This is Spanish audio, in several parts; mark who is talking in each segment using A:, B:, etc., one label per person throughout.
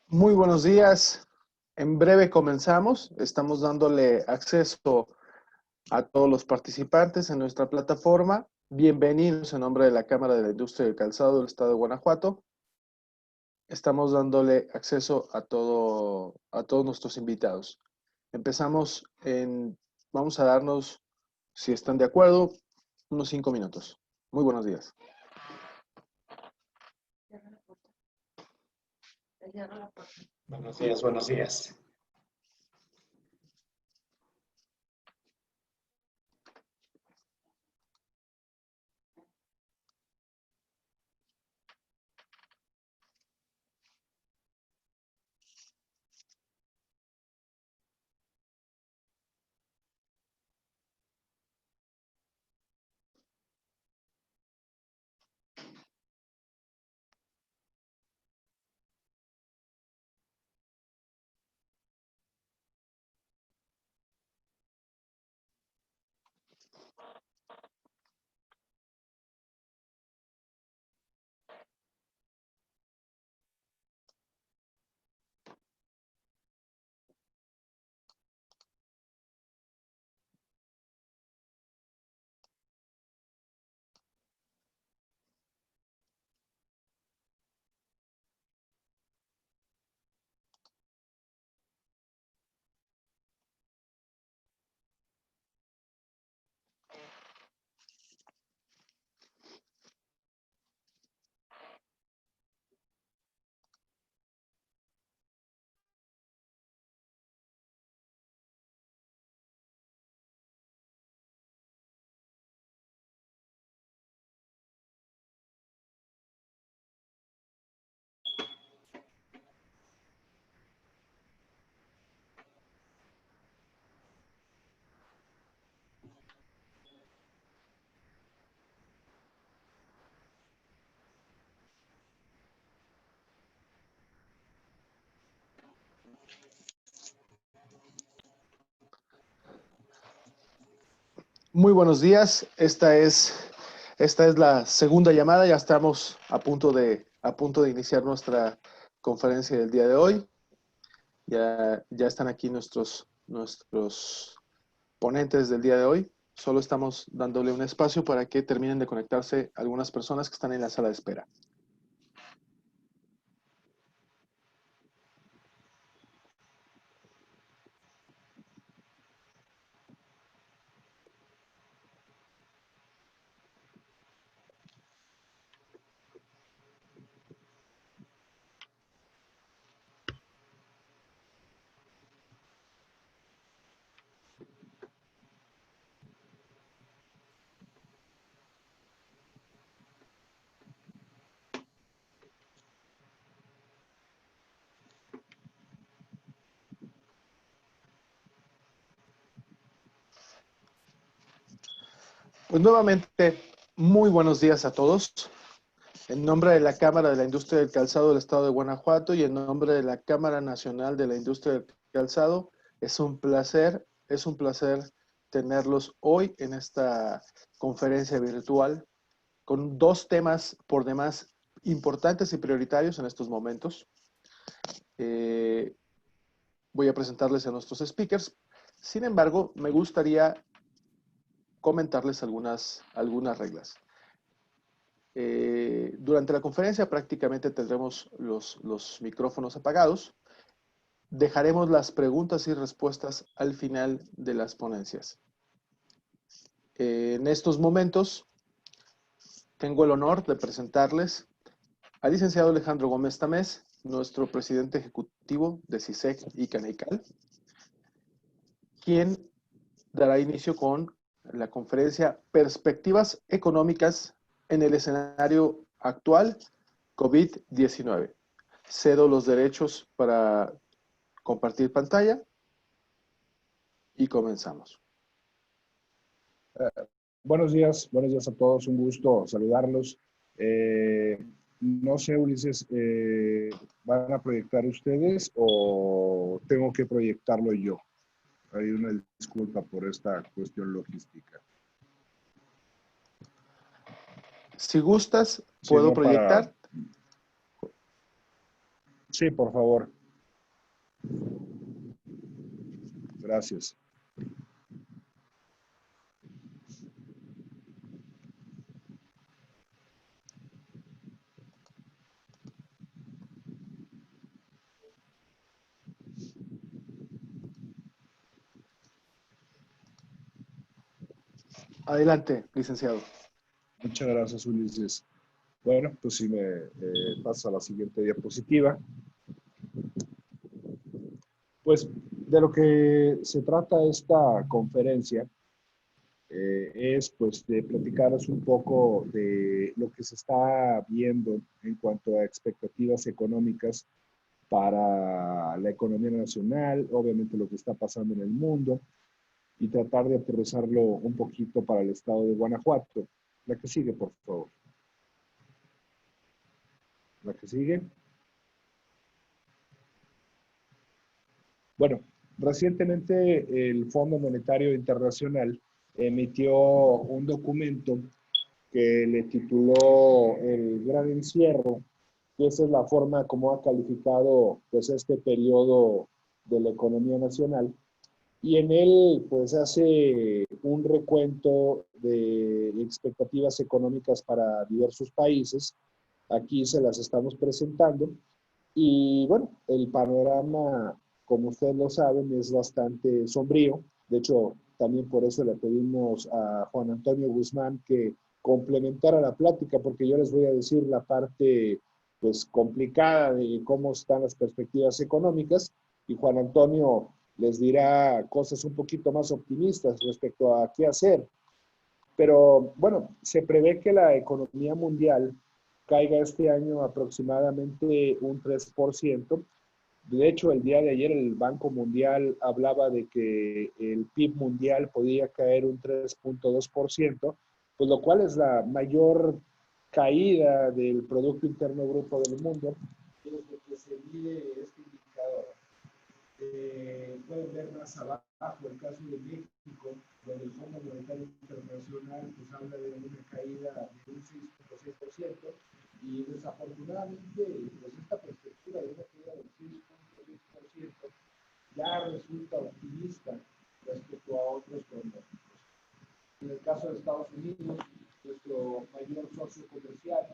A: Muy buenos días. En breve comenzamos. Estamos dándole acceso a todos los participantes en nuestra plataforma. Bienvenidos en nombre de la Cámara de la Industria del Calzado del Estado de Guanajuato. Estamos dándole acceso a todos nuestros invitados. Vamos a darnos, si están de acuerdo, unos 5 minutos. Muy buenos días.
B: Buenos días, buenos días.
A: Muy buenos días. Esta es la segunda llamada. Ya estamos a punto de iniciar nuestra conferencia del día de hoy. Ya están aquí nuestros ponentes del día de hoy. Solo estamos dándole un espacio para que terminen de conectarse algunas personas que están en la sala de espera. Pues nuevamente, muy buenos días a todos. En nombre de la Cámara de la Industria del Calzado del Estado de Guanajuato y en nombre de la Cámara Nacional de la Industria del Calzado, es un placer tenerlos hoy en esta conferencia virtual con dos temas por demás importantes y prioritarios en estos momentos. Voy a presentarles a nuestros speakers. Sin embargo, me gustaría comentarles algunas reglas. Durante la conferencia prácticamente tendremos los micrófonos apagados. Dejaremos las preguntas y respuestas al final de las ponencias. En estos momentos tengo el honor de presentarles al licenciado Alejandro Gómez Tamés, nuestro presidente ejecutivo de CISEC y Caneical, quien dará inicio con la conferencia Perspectivas Económicas en el escenario actual COVID-19. Cedo los derechos para compartir pantalla y comenzamos.
C: Buenos días a todos, un gusto saludarlos. No sé, Ulises, ¿van a proyectar ustedes o tengo que proyectarlo yo? Hay una disculpa por esta cuestión logística.
A: Si gustas,
C: Si
A: puedo
C: no,
A: proyectar.
C: Sí, por favor. Gracias.
A: Adelante, licenciado.
C: Muchas gracias, Ulises. Bueno, pues si me pasa a la siguiente diapositiva. Pues de lo que se trata esta conferencia es pues de platicaros un poco de lo que se está viendo en cuanto a expectativas económicas para la economía nacional, obviamente lo que está pasando en el mundo y tratar de aterrizarlo un poquito para el estado de Guanajuato. La que sigue, por favor. La que sigue. Bueno, recientemente el Fondo Monetario Internacional emitió un documento que le tituló El Gran Encierro, que esa es la forma como ha calificado pues este periodo de la economía nacional. Y en él pues hace un recuento de expectativas económicas para diversos países. Aquí se las estamos presentando. Y bueno, el panorama, como ustedes lo saben, es bastante sombrío. De hecho, también por eso le pedimos a Juan Antonio Guzmán que complementara la plática, porque yo les voy a decir la parte pues complicada de cómo están las perspectivas económicas y Juan Antonio les dirá cosas un poquito más optimistas respecto a qué hacer. Pero bueno, se prevé que la economía mundial caiga este año aproximadamente un 3%. De hecho, el día de ayer el Banco Mundial hablaba de que el PIB mundial podía caer un 3.2%, pues lo cual es la mayor caída del Producto Interno Bruto del mundo. Desde que se mide este indicador. Pueden ver más abajo el caso de México, donde el Fondo Monetario Internacional pues, habla de una caída de un 6.6%, y desafortunadamente pues, esta perspectiva de una caída del 6.6% ya resulta optimista respecto a otros pronósticos. En el caso de Estados Unidos, nuestro mayor socio comercial,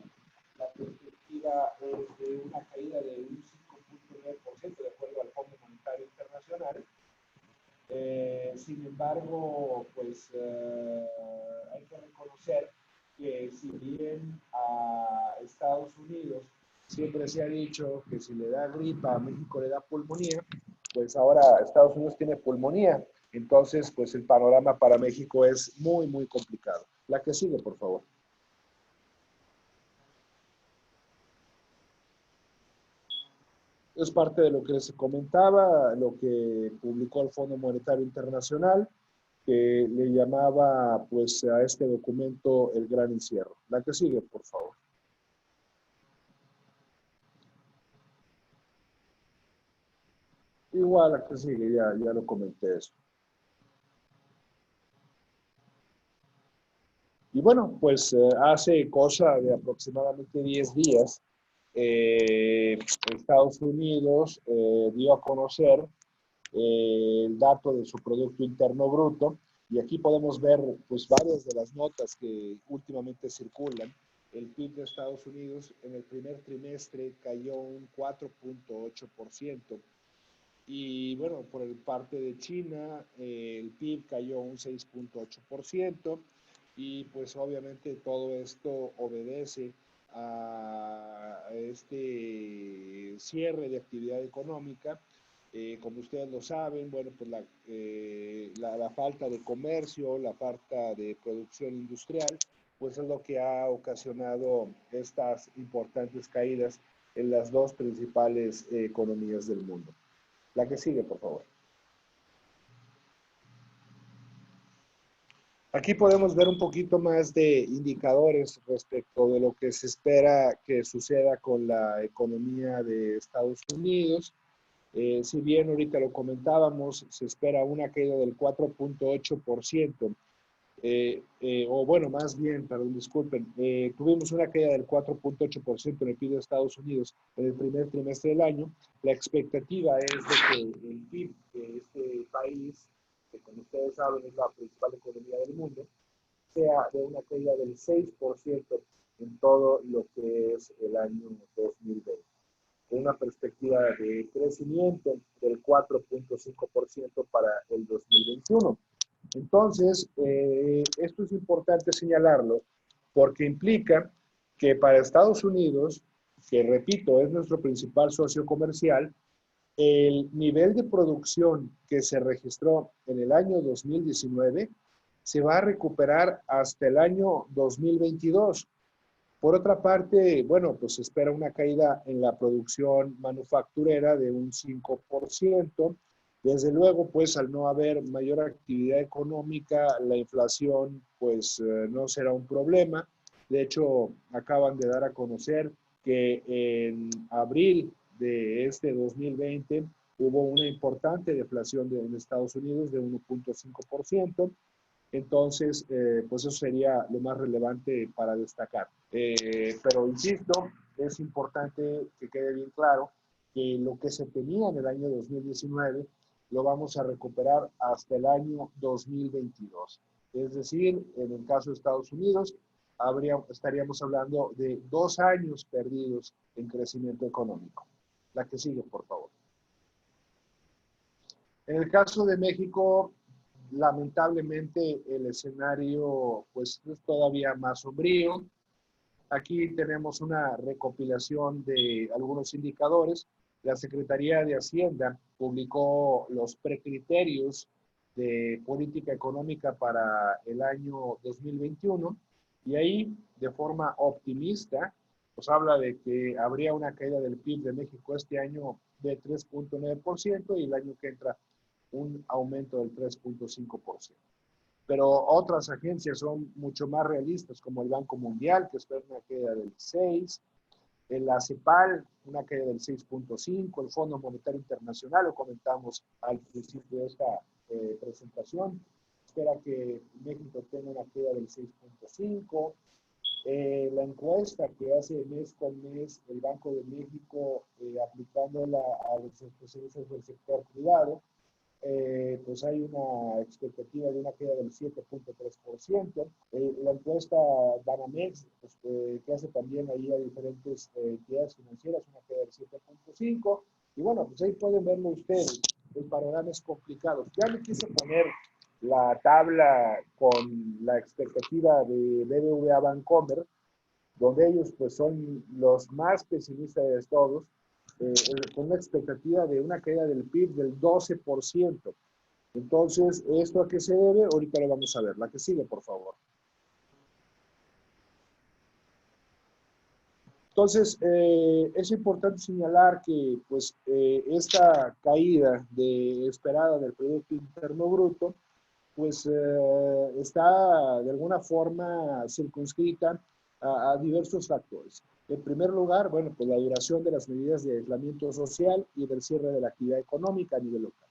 C: la perspectiva es de una caída de un 5.9% de acuerdo al Fondo Monetario Internacional. Sin embargo, pues hay que reconocer que si bien a Estados Unidos siempre se ha dicho que si le da gripa a México le da pulmonía, pues ahora Estados Unidos tiene pulmonía. Entonces, pues el panorama para México es muy, muy complicado. La que sigue, por favor. Es parte de lo que les comentaba, lo que publicó el Fondo Monetario Internacional, que le llamaba pues a este documento el Gran Encierro. La que sigue, por favor. Igual la que sigue, ya lo comenté eso. Y bueno, pues hace cosa de aproximadamente 10 días, Estados Unidos dio a conocer el dato de su Producto Interno Bruto, y aquí podemos ver pues varias de las notas que últimamente circulan. El PIB de Estados Unidos en el primer trimestre cayó un 4.8%, y bueno, por parte de China el PIB cayó un 6.8%, y pues obviamente todo esto obedece a este cierre de actividad económica. Como ustedes lo saben, bueno, pues la falta de comercio, la falta de producción industrial, pues es lo que ha ocasionado estas importantes caídas en las dos principales economías del mundo. La que sigue, por favor. Aquí podemos ver un poquito más de indicadores respecto de lo que se espera que suceda con la economía de Estados Unidos. Si bien ahorita lo comentábamos, se espera una caída del 4.8% o bueno, más bien, perdón, disculpen, tuvimos una caída del 4.8% en el PIB de Estados Unidos en el primer trimestre del año. La expectativa es de que el PIB de este país, que como ustedes saben es la principal economía del mundo, sea de una caída del 6% en todo lo que es el año 2020. Una perspectiva de crecimiento del 4.5% para el 2021. Entonces, esto es importante señalarlo porque implica que para Estados Unidos, que repito, es nuestro principal socio comercial, el nivel de producción que se registró en el año 2019 se va a recuperar hasta el año 2022. Por otra parte, bueno, pues se espera una caída en la producción manufacturera de un 5%. Desde luego, pues al no haber mayor actividad económica, la inflación pues no será un problema. De hecho, acaban de dar a conocer que en abril de este 2020 hubo una importante deflación en Estados Unidos de 1.5%. Entonces, pues eso sería lo más relevante para destacar. Pero insisto, es importante que quede bien claro que lo que se tenía en el año 2019 lo vamos a recuperar hasta el año 2022. Es decir, en el caso de Estados Unidos, estaríamos hablando de 2 años perdidos en crecimiento económico. La que sigue, por favor. En el caso de México, lamentablemente el escenario pues es todavía más sombrío. Aquí tenemos una recopilación de algunos indicadores. La Secretaría de Hacienda publicó los precriterios de política económica para el año 2021 y ahí de forma optimista pues habla de que habría una caída del PIB de México este año de 3.9% y el año que entra un aumento del 3.5%. Pero otras agencias son mucho más realistas, como el Banco Mundial, que espera una caída del 6%, la CEPAL, una caída del 6.5%, el Fondo Monetario Internacional, lo comentamos al principio de esta presentación, espera que México tenga una caída del 6.5%. La encuesta que hace mes con mes el Banco de México aplicándola a los especialistas del sector privado, pues hay una expectativa de una caída del 7.3%. La encuesta Banamex, pues, que hace también ahí a diferentes entidades financieras, una caída del 7.5%. Y bueno, pues ahí pueden verlo ustedes. El panorama es complicado. Ya le quise poner la tabla con la expectativa de BBVA Bancomer, donde ellos pues son los más pesimistas de todos, con una expectativa de una caída del PIB del 12%. Entonces, ¿esto a qué se debe? Ahorita lo vamos a ver. La que sigue, por favor. Entonces, es importante señalar que pues, esta caída esperada del Producto Interno Bruto pues está de alguna forma circunscrita a diversos factores. En primer lugar, bueno, pues la duración de las medidas de aislamiento social y del cierre de la actividad económica a nivel local.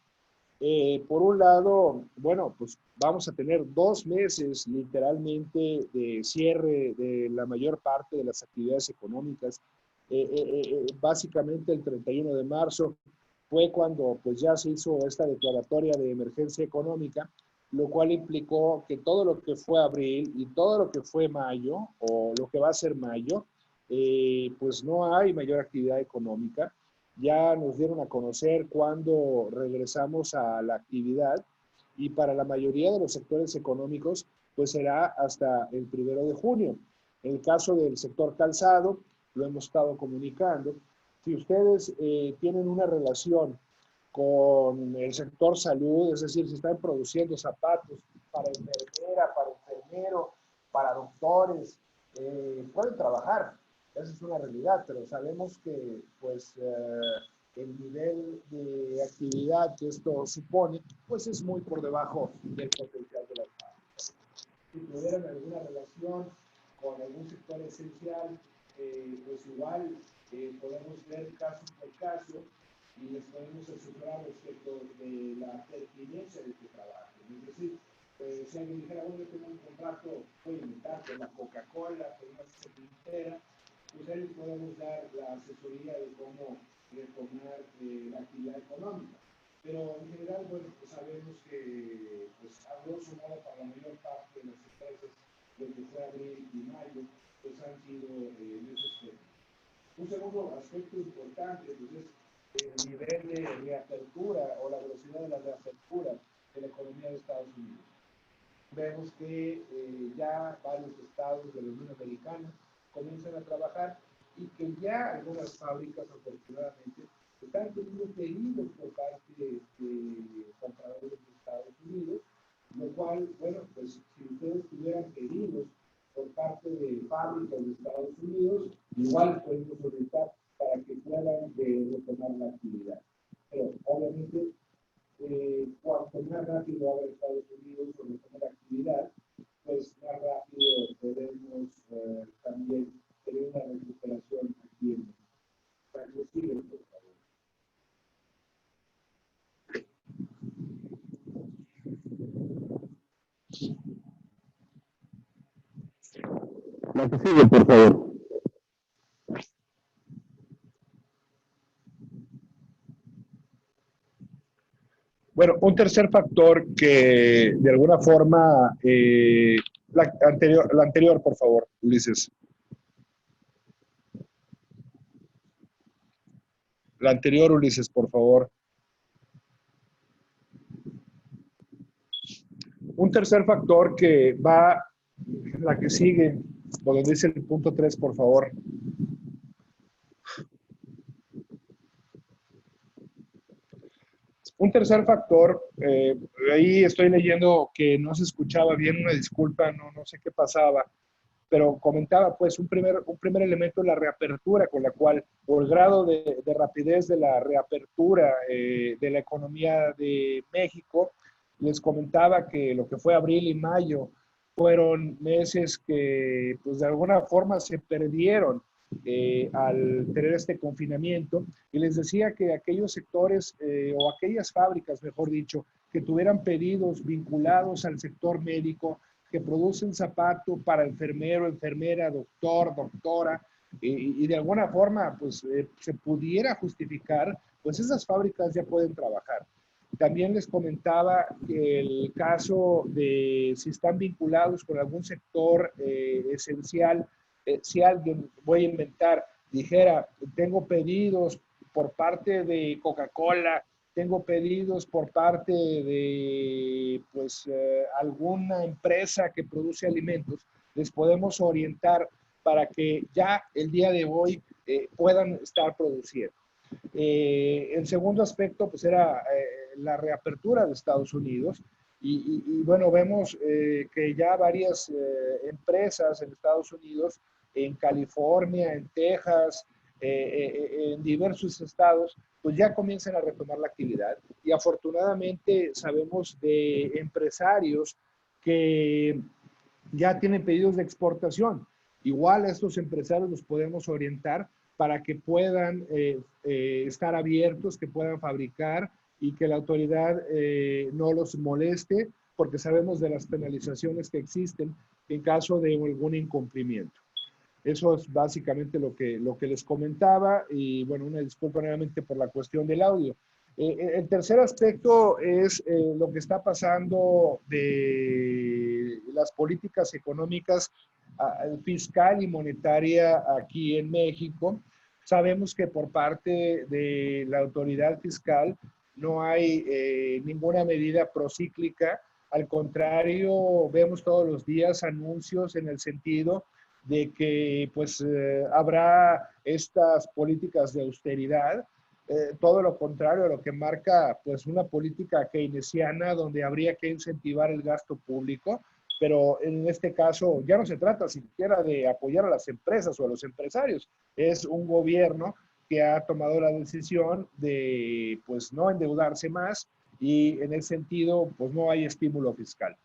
C: Por un lado, bueno, pues vamos a tener 2 meses literalmente de cierre de la mayor parte de las actividades económicas. Básicamente el 31 de marzo fue cuando pues ya se hizo esta declaratoria de emergencia económica, lo cual implicó que todo lo que fue abril y todo lo que fue mayo, o lo que va a ser mayo, pues no hay mayor actividad económica. Ya nos dieron a conocer cuándo regresamos a la actividad y para la mayoría de los sectores económicos, pues será hasta el 1 de junio. En el caso del sector calzado, lo hemos estado comunicando. Si ustedes tienen una relación con el sector salud, es decir, si están produciendo zapatos para enfermera, para enfermero, para doctores, pueden trabajar. Esa es una realidad, pero sabemos que pues, el nivel de actividad que esto supone pues es muy por debajo del potencial de las fábricas. Si tuvieran alguna relación con algún sector esencial, pues igual podemos ver caso por caso y les podemos asegurar respecto de la pertinencia de que trabajen. Es decir, pues si alguien dijera, bueno, yo tengo un contrato, voy a inventar con la Coca-Cola, con una cementera, pues ahí les podemos dar la asesoría de cómo retomar la actividad económica. Pero en general, bueno, pues sabemos que, pues, a grosso modo, para la mayor parte de las empresas, lo que fue abril y mayo, pues han sido en esos temas. Un segundo aspecto importante, pues, es el nivel de reapertura o la velocidad de la reapertura de la economía de Estados Unidos. Vemos que ya varios estados de la Unión Americana comienzan a trabajar y que ya algunas fábricas, afortunadamente, están teniendo pedidos por parte de compradores de Estados Unidos, lo cual, bueno, pues si ustedes tuvieran pedidos por parte de fábricas de Estados Unidos, igual podemos orientar para que puedan retomar la actividad. Pero obviamente, cuanto más rápido abra Estados Unidos o retome la actividad, pues más rápido podemos también tener una recuperación aquí en México. Para que sigan, por favor.
D: La que sigue, por favor.
C: Bueno, un tercer factor que de alguna forma, la anterior, por favor, Ulises. La anterior, Ulises, por favor. Un tercer factor que va, la que sigue, donde dice el punto 3, por favor. Un tercer factor, ahí estoy leyendo que no se escuchaba bien, una disculpa, no sé qué pasaba, pero comentaba pues un primer elemento, la reapertura con la cual, por el grado de rapidez de la reapertura de la economía de México, les comentaba que lo que fue abril y mayo fueron meses que pues de alguna forma se perdieron al tener este confinamiento, y les decía que aquellos sectores o aquellas fábricas, mejor dicho, que tuvieran pedidos vinculados al sector médico, que producen zapato para enfermero, enfermera, doctor, doctora, y de alguna forma pues se pudiera justificar, pues esas fábricas ya pueden trabajar. También les comentaba que el caso de si están vinculados con algún sector esencial, si alguien, voy a inventar, dijera, tengo pedidos por parte de Coca-Cola, tengo pedidos por parte de pues, alguna empresa que produce alimentos, les podemos orientar para que ya el día de hoy puedan estar produciendo. El segundo aspecto pues era la reapertura de Estados Unidos y bueno, vemos que ya varias empresas en Estados Unidos, en California, en Texas, en diversos estados, pues ya comienzan a retomar la actividad y afortunadamente sabemos de empresarios que ya tienen pedidos de exportación. Igual a estos empresarios los podemos orientar para que puedan estar abiertos, que puedan fabricar y que la autoridad no los moleste, porque sabemos de las penalizaciones que existen en caso de algún incumplimiento. Eso es básicamente lo que les comentaba y bueno, una disculpa nuevamente por la cuestión del audio. El tercer aspecto es lo que está pasando de las políticas económicas fiscal y monetaria aquí en México. Sabemos que por parte de la autoridad fiscal no hay ninguna medida procíclica. Al contrario, vemos todos los días anuncios en el sentido de que pues habrá estas políticas de austeridad, todo lo contrario a lo que marca pues una política keynesiana donde habría que incentivar el gasto público, pero en este caso ya no se trata siquiera de apoyar a las empresas o a los empresarios, es un gobierno que ha tomado la decisión de pues no endeudarse más y en ese sentido pues no hay estímulo fiscal.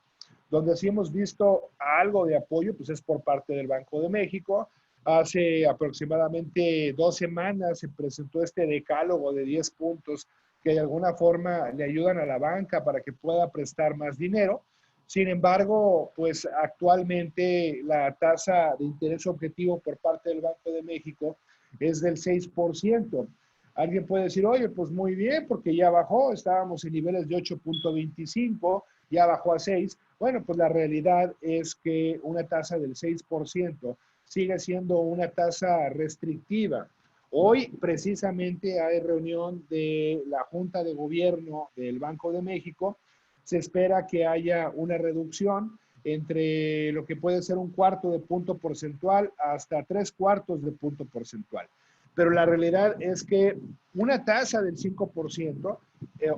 C: Donde sí hemos visto algo de apoyo, pues es por parte del Banco de México. Hace aproximadamente 2 semanas se presentó este decálogo de 10 puntos que de alguna forma le ayudan a la banca para que pueda prestar más dinero. Sin embargo, pues actualmente la tasa de interés objetivo por parte del Banco de México es del 6%. Alguien puede decir, oye, pues muy bien, porque ya bajó, estábamos en niveles de 8.25, ya bajó a 6. Bueno, pues la realidad es que una tasa del 6% sigue siendo una tasa restrictiva. Hoy precisamente hay reunión de la Junta de Gobierno del Banco de México. Se espera que haya una reducción entre lo que puede ser un cuarto de punto porcentual hasta 3/4 de punto porcentual. Pero la realidad es que una tasa del 5%,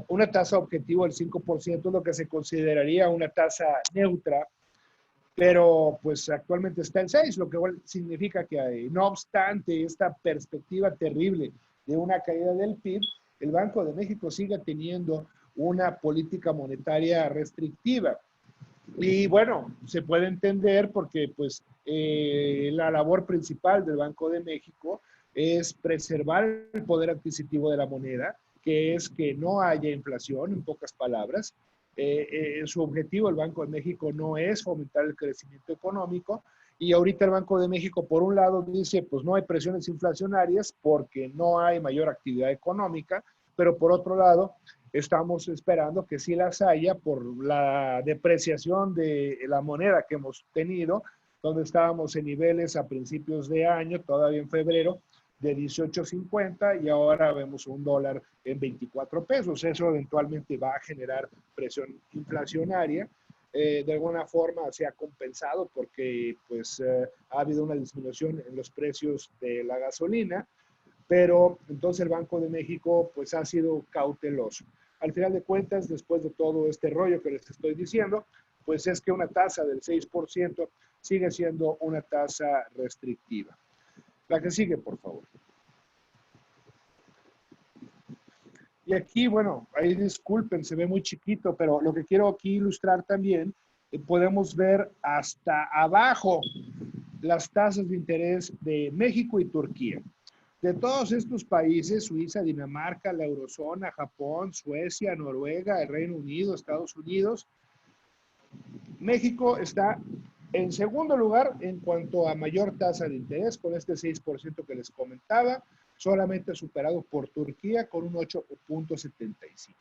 C: una tasa objetivo del 5% es lo que se consideraría una tasa neutra, pero pues actualmente está el 6, lo que significa que no obstante esta perspectiva terrible de una caída del PIB, el Banco de México sigue teniendo una política monetaria restrictiva. Y bueno, se puede entender porque pues la labor principal del Banco de México es preservar el poder adquisitivo de la moneda, que es que no haya inflación, en pocas palabras. Su objetivo, el Banco de México, no es fomentar el crecimiento económico. Y ahorita el Banco de México, por un lado, dice, pues no hay presiones inflacionarias porque no hay mayor actividad económica, pero por otro lado, estamos esperando que sí las haya por la depreciación de la moneda que hemos tenido, donde estábamos en niveles a principios de año, todavía en febrero, de 18.50 y ahora vemos un dólar en 24 pesos. Eso eventualmente va a generar presión inflacionaria. De alguna forma se ha compensado porque pues, ha habido una disminución en los precios de la gasolina, pero entonces el Banco de México pues ha sido cauteloso. Al final de cuentas, después de todo este rollo que les estoy diciendo, pues es que una tasa del 6% sigue siendo una tasa restrictiva. La que sigue, por favor. Y aquí, bueno, ahí disculpen, se ve muy chiquito, pero lo que quiero aquí ilustrar también, podemos ver hasta abajo las tasas de interés de México y Turquía. De todos estos países, Suiza, Dinamarca, la Eurozona, Japón, Suecia, Noruega, el Reino Unido, Estados Unidos, México está en segundo lugar en cuanto a mayor tasa de interés, con este 6% que les comentaba, solamente superado por Turquía con un 8.75.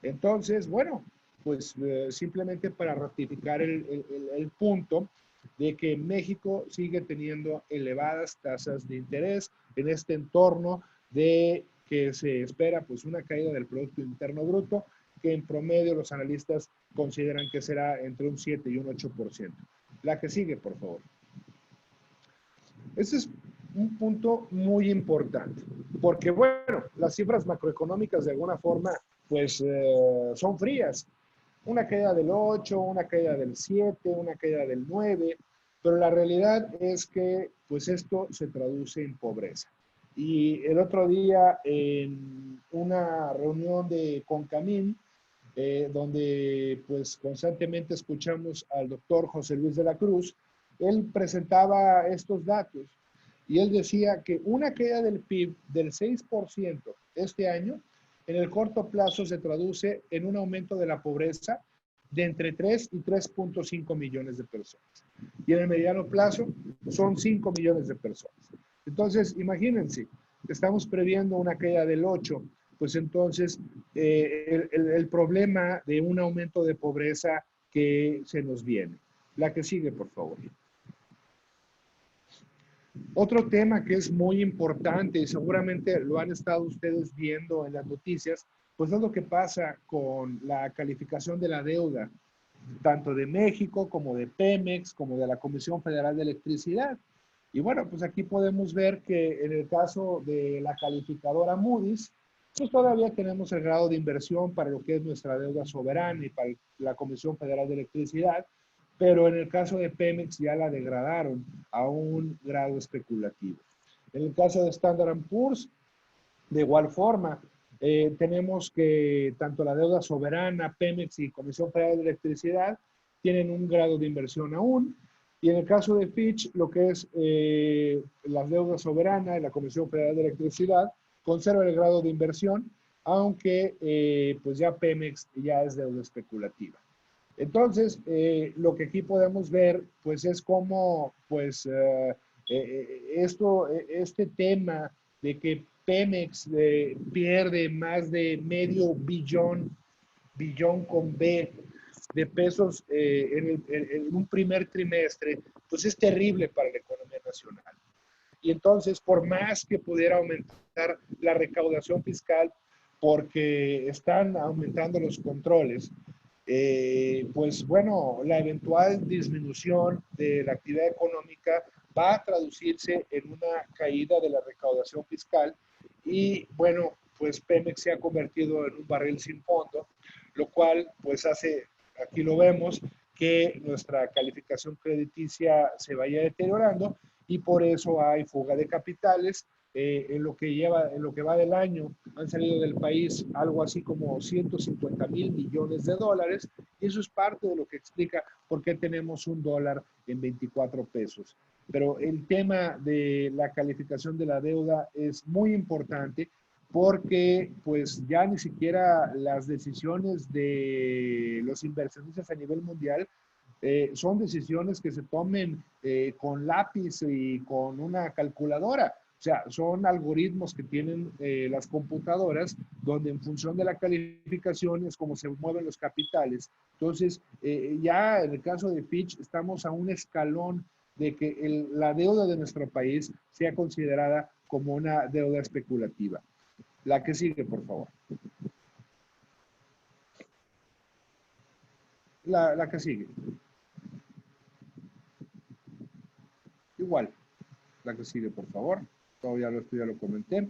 C: Entonces, bueno, pues simplemente para ratificar el punto de que México sigue teniendo elevadas tasas de interés en este entorno de que se espera pues una caída del Producto Interno Bruto que en promedio los analistas consideran que será entre un 7 y un 8%. La que sigue, por favor. Ese es un punto muy importante, porque bueno, las cifras macroeconómicas de alguna forma pues son frías. Una caída del 8, una caída del 7, una caída del 9, pero la realidad es que pues esto se traduce en pobreza. Y el otro día en una reunión de Concamín, donde pues constantemente escuchamos al doctor José Luis de la Cruz, él presentaba estos datos y él decía que una caída del PIB del 6% este año, en el corto plazo se traduce en un aumento de la pobreza de entre 3 y 3.5 millones de personas. Y en el mediano plazo son 5 millones de personas. Entonces, imagínense, estamos previendo una caída del 8, pues entonces el problema de un aumento de pobreza que se nos viene. La que sigue, por favor. Otro tema que es muy importante y seguramente lo han estado ustedes viendo en las noticias, pues es lo que pasa con la calificación de la deuda, tanto de México como de Pemex, como de la Comisión Federal de Electricidad. Y bueno, pues aquí podemos ver que en el caso de la calificadora Moody's, pues todavía tenemos el grado de inversión para lo que es nuestra deuda soberana y para la Comisión Federal de Electricidad, pero en el caso de Pemex ya la degradaron a un grado especulativo. En el caso de Standard & Poor's, de igual forma, tenemos que tanto la deuda soberana, Pemex y Comisión Federal de Electricidad tienen un grado de inversión aún. Y en el caso de Fitch, lo que es la deuda soberana y la Comisión Federal de Electricidad conserva el grado de inversión, aunque pues ya Pemex ya es deuda especulativa. Entonces, lo que aquí podemos ver, pues es cómo, pues, este tema de que Pemex pierde más de medio billón con B de pesos en un primer trimestre, pues es terrible para la economía nacional. Y entonces, por más que pudiera aumentar la recaudación fiscal, porque están aumentando los controles, pues bueno, la eventual disminución de la actividad económica va a traducirse en una caída de la recaudación fiscal y bueno, pues Pemex se ha convertido en un barril sin fondo, lo cual pues hace, aquí lo vemos, que nuestra calificación crediticia se vaya deteriorando y por eso hay fuga de capitales. En lo que va del año han salido del país algo así como 150,000 millones de dólares y eso es parte de lo que explica por qué tenemos un dólar en 24 pesos. Pero el tema de la calificación de la deuda es muy importante porque pues ya ni siquiera las decisiones de los inversionistas a nivel mundial son decisiones que se tomen con lápiz y con una calculadora. O sea, son algoritmos que tienen las computadoras donde en función de la calificación es como se mueven los capitales. Entonces, ya en el caso de Fitch estamos a un escalón de que la deuda de nuestro país sea considerada como una deuda especulativa. La que sigue, por favor. La que sigue. Igual, la que sigue, por favor. Esto ya lo comenté.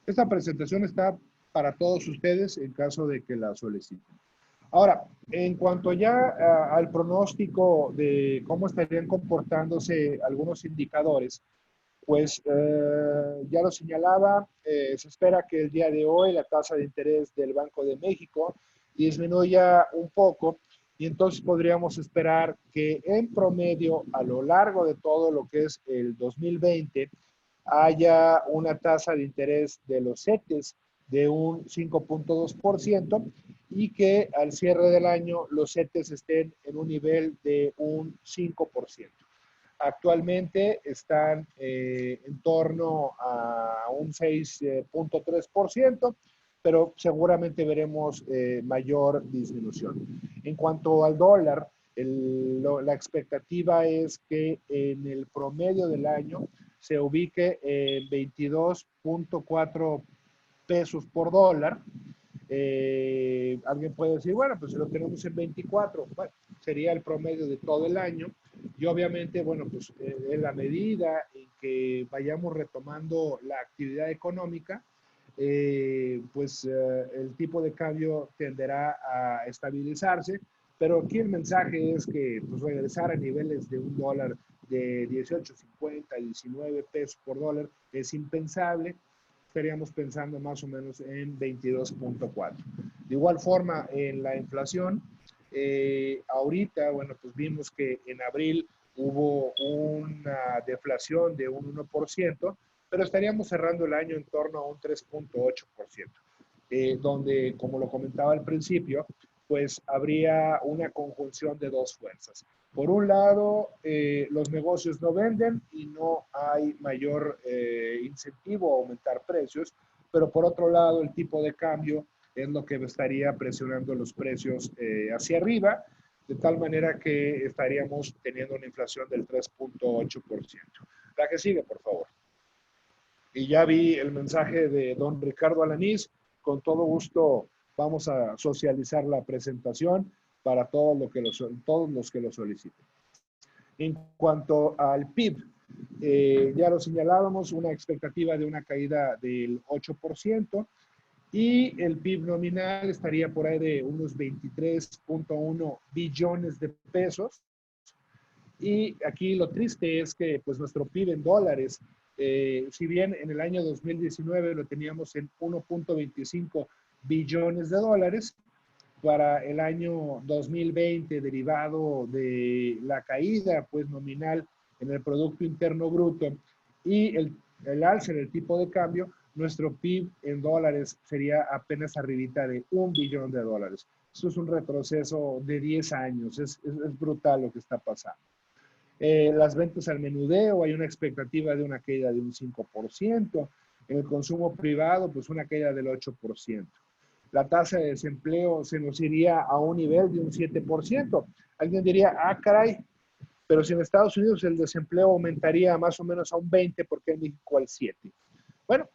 C: Esta presentación está para todos ustedes en caso de que la soliciten. Ahora, en cuanto ya al pronóstico de cómo estarían comportándose algunos indicadores, pues ya lo señalaba, se espera que el día de hoy la tasa de interés del Banco de México disminuya un poco y entonces podríamos esperar que en promedio a lo largo de todo lo que es el 2020 haya una tasa de interés de los CETES de un 5.2% y que al cierre del año los CETES estén en un nivel de un 5%. Actualmente están en torno a un 6.3%, pero seguramente veremos mayor disminución. En cuanto al dólar, la expectativa es que en el promedio del año se ubique en 22.4 pesos por dólar. Alguien puede decir, bueno, pues si lo tenemos en 24, bueno, sería el promedio de todo el año. Y obviamente, bueno, pues en la medida en que vayamos retomando la actividad económica, pues el tipo de cambio tenderá a estabilizarse. Pero aquí el mensaje es que pues, regresar a niveles de un dólar de 18.50, 19 pesos por dólar es impensable. Estaríamos pensando más o menos en 22.4. De igual forma, en la inflación, ahorita, bueno, pues vimos que en abril hubo una deflación de un 1%, pero estaríamos cerrando el año en torno a un 3.8%, donde, como lo comentaba al principio, pues habría una conjunción de dos fuerzas. Por un lado, los negocios no venden y no hay mayor incentivo a aumentar precios, pero por otro lado, el tipo de cambio es lo que estaría presionando los precios hacia arriba, de tal manera que estaríamos teniendo una inflación del 3.8%. La que sigue, por favor. Y ya vi el mensaje de don Ricardo Alanís. Con todo gusto vamos a socializar la presentación para todos los que lo soliciten. En cuanto al PIB, ya lo señalábamos, una expectativa de una caída del 8% y el PIB nominal estaría por ahí de unos 23.1 billones de pesos. Y aquí lo triste es que pues nuestro PIB en dólares, si bien en el año 2019 lo teníamos en 1.25 billones de dólares, para el año 2020, derivado de la caída pues nominal en el Producto Interno Bruto y el alza en el tipo de cambio, nuestro PIB en dólares sería apenas arribita de $1 billón. Esto es un retroceso de 10 años, es brutal lo que está pasando. Las ventas al menudeo, hay una expectativa de una caída de un 5%. En el consumo privado, pues una caída del 8%. La tasa de desempleo se nos iría a un nivel de un 7%. Alguien diría, ah, caray, pero si en Estados Unidos el desempleo aumentaría más o menos a un 20%, ¿por qué en México al 7%? Bueno,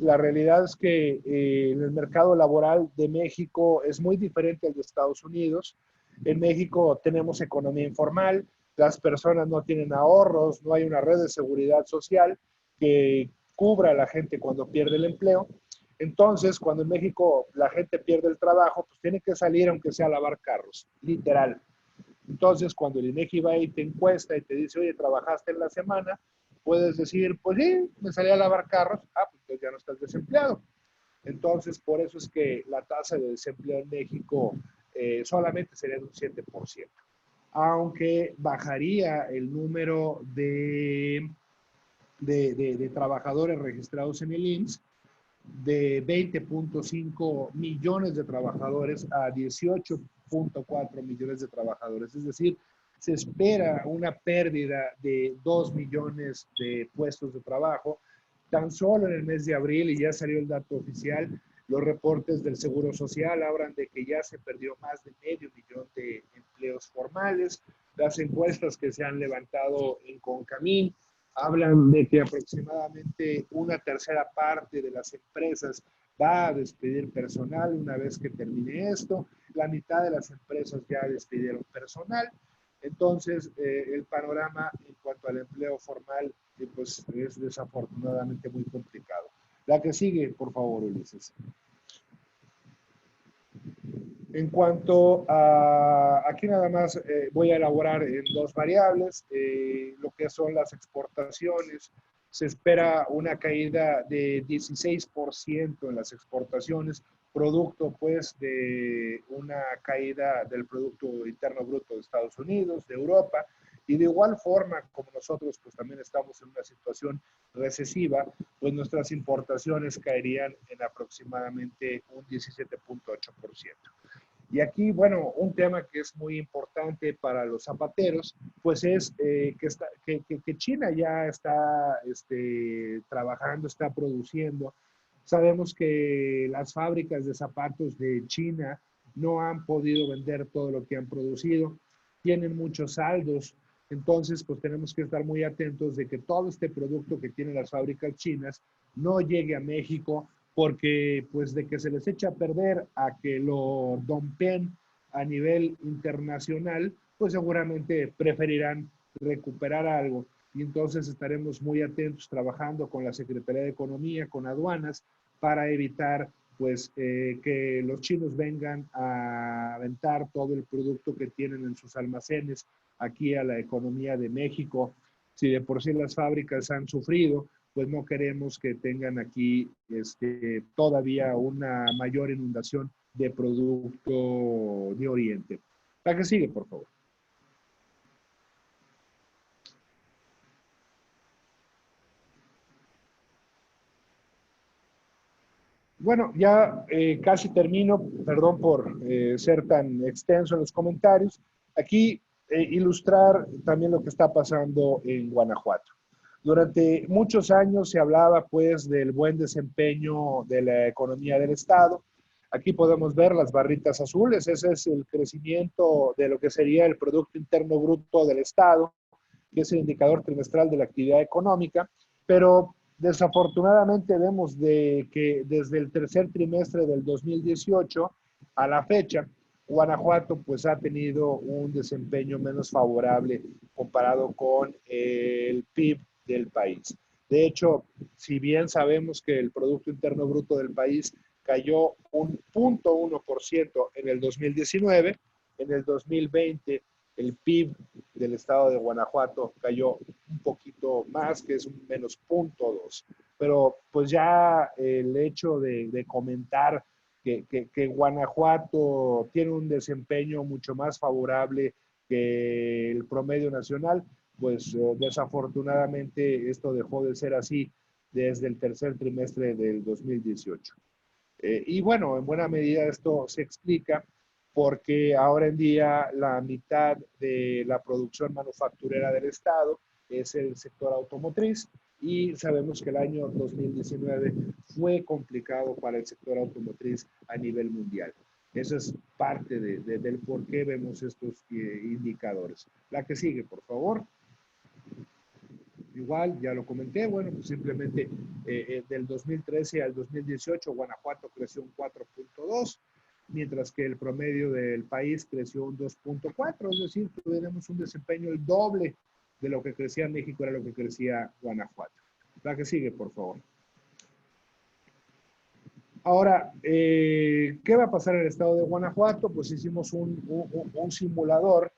C: la realidad es que el mercado laboral de México es muy diferente al de Estados Unidos. En México tenemos economía informal, las personas no tienen ahorros, no hay una red de seguridad social que cubra a la gente cuando pierde el empleo. Entonces, cuando en México la gente pierde el trabajo, pues tiene que salir aunque sea a lavar carros, literal. Entonces, cuando el INEGI va y te encuesta y te dice, oye, ¿trabajaste en la semana? Puedes decir, pues sí, me salí a lavar carros. Ah, pues ya no estás desempleado. Entonces, por eso es que la tasa de desempleo en México solamente sería de un 7%. Aunque bajaría el número de trabajadores registrados en el IMSS de 20.5 millones de trabajadores a 18.4 millones de trabajadores. Es decir, se espera una pérdida de 2 millones de puestos de trabajo. Tan solo en el mes de abril, y ya salió el dato oficial, los reportes del Seguro Social hablan de que ya se perdió más de medio millón de empleos formales. Las encuestas que se han levantado en Concamín hablan de que aproximadamente una tercera parte de las empresas va a despedir personal una vez que termine esto. La mitad de las empresas ya despidieron personal. Entonces, el panorama en cuanto al empleo formal pues es desafortunadamente muy complicado. La que sigue, por favor, Ulises. En cuanto a, aquí nada más voy a elaborar en dos variables, lo que son las exportaciones. Se espera una caída de 16% en las exportaciones, producto pues de una caída del Producto Interno Bruto de Estados Unidos, de Europa, y de igual forma como nosotros pues también estamos en una situación recesiva, pues nuestras importaciones caerían en aproximadamente un 17.8%. Y aquí, bueno, un tema que es muy importante para los zapateros, pues es que China ya está trabajando, está produciendo. Sabemos que las fábricas de zapatos de China no han podido vender todo lo que han producido, tienen muchos saldos, entonces pues tenemos que estar muy atentos de que todo este producto que tienen las fábricas chinas no llegue a México, porque pues de que se les echa a perder a que lo dompen a nivel internacional, pues seguramente preferirán recuperar algo. Y entonces estaremos muy atentos trabajando con la Secretaría de Economía, con aduanas, para evitar pues que los chinos vengan a aventar todo el producto que tienen en sus almacenes aquí a la economía de México. Si de por sí las fábricas han sufrido, pues no queremos que tengan aquí todavía una mayor inundación de producto de Oriente. La que sigue, por favor. Bueno, ya casi termino, perdón por ser tan extenso en los comentarios. Aquí ilustrar también lo que está pasando en Guanajuato. Durante muchos años se hablaba pues del buen desempeño de la economía del Estado. Aquí podemos ver las barritas azules, ese es el crecimiento de lo que sería el Producto Interno Bruto del Estado, que es el indicador trimestral de la actividad económica, pero desafortunadamente vemos de que desde el tercer trimestre del 2018 a la fecha, Guanajuato pues ha tenido un desempeño menos favorable comparado con el PIB del país. De hecho, si bien sabemos que el Producto Interno Bruto del país cayó un 0.1% en el 2019, en el 2020 el PIB del estado de Guanajuato cayó un poquito más, que es un menos 0.2. Pero pues ya el hecho de comentar que Guanajuato tiene un desempeño mucho más favorable que el promedio nacional, pues desafortunadamente esto dejó de ser así desde el tercer trimestre del 2018. Y bueno, en buena medida esto se explica porque ahora en día la mitad de la producción manufacturera del Estado es el sector automotriz y sabemos que el año 2019 fue complicado para el sector automotriz a nivel mundial. Eso es parte del por qué vemos estos indicadores. La que sigue, por favor. Igual, ya lo comenté, bueno, pues simplemente del 2013 al 2018, Guanajuato creció un 4.2, mientras que el promedio del país creció un 2.4, es decir, tuvimos un desempeño el doble de lo que crecía México, era lo que crecía Guanajuato. La que sigue, por favor. Ahora, ¿qué va a pasar en el estado de Guanajuato? Pues hicimos un simulador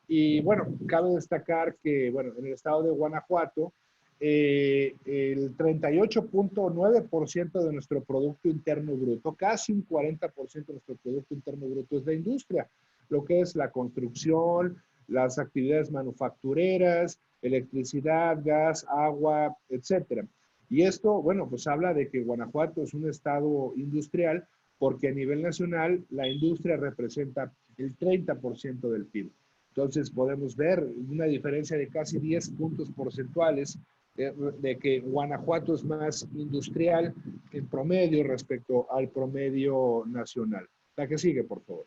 C: y bueno, cabe destacar que, bueno, en el estado de Guanajuato, el 38.9% de nuestro Producto Interno Bruto, casi un 40% de nuestro Producto Interno Bruto es de industria, lo que es la construcción, las actividades manufactureras, electricidad, gas, agua, etcétera. Y esto, bueno, pues habla de que Guanajuato es un estado industrial porque a nivel nacional la industria representa el 30% del PIB. Entonces podemos ver una diferencia de casi 10 puntos porcentuales de que Guanajuato es más industrial en promedio respecto al promedio nacional. La que sigue, por favor.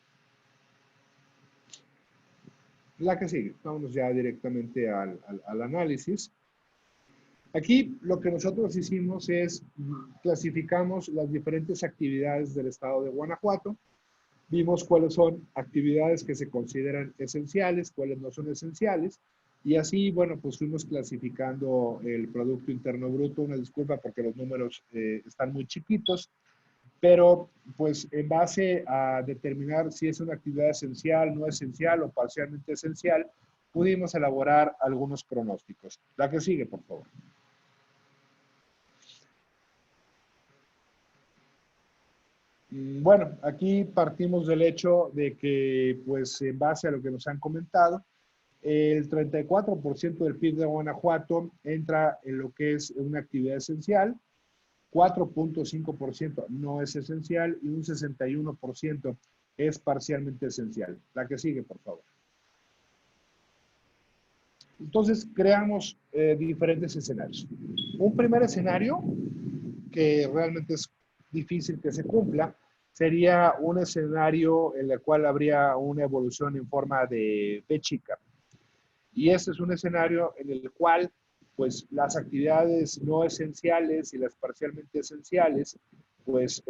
C: La que sigue. Vámonos ya directamente al análisis. Aquí lo que nosotros hicimos es clasificamos las diferentes actividades del estado de Guanajuato, vimos cuáles son actividades que se consideran esenciales, cuáles no son esenciales, y así, bueno, pues fuimos clasificando el Producto Interno Bruto. Una disculpa porque los números están muy chiquitos, pero pues en base a determinar si es una actividad esencial, no esencial o parcialmente esencial, pudimos elaborar algunos pronósticos. La que sigue, por favor. Bueno, aquí partimos del hecho de que, pues, en base a lo que nos han comentado, el 34% del PIB de Guanajuato entra en lo que es una actividad esencial, 4.5% no es esencial y un 61% es parcialmente esencial. La que sigue, por favor. Entonces, creamos diferentes escenarios. Un primer escenario, que realmente es difícil que se cumpla, sería un escenario en el cual habría una evolución en forma de V chica. Y este es un escenario en el cual, pues, las actividades no esenciales y las parcialmente esenciales, pues,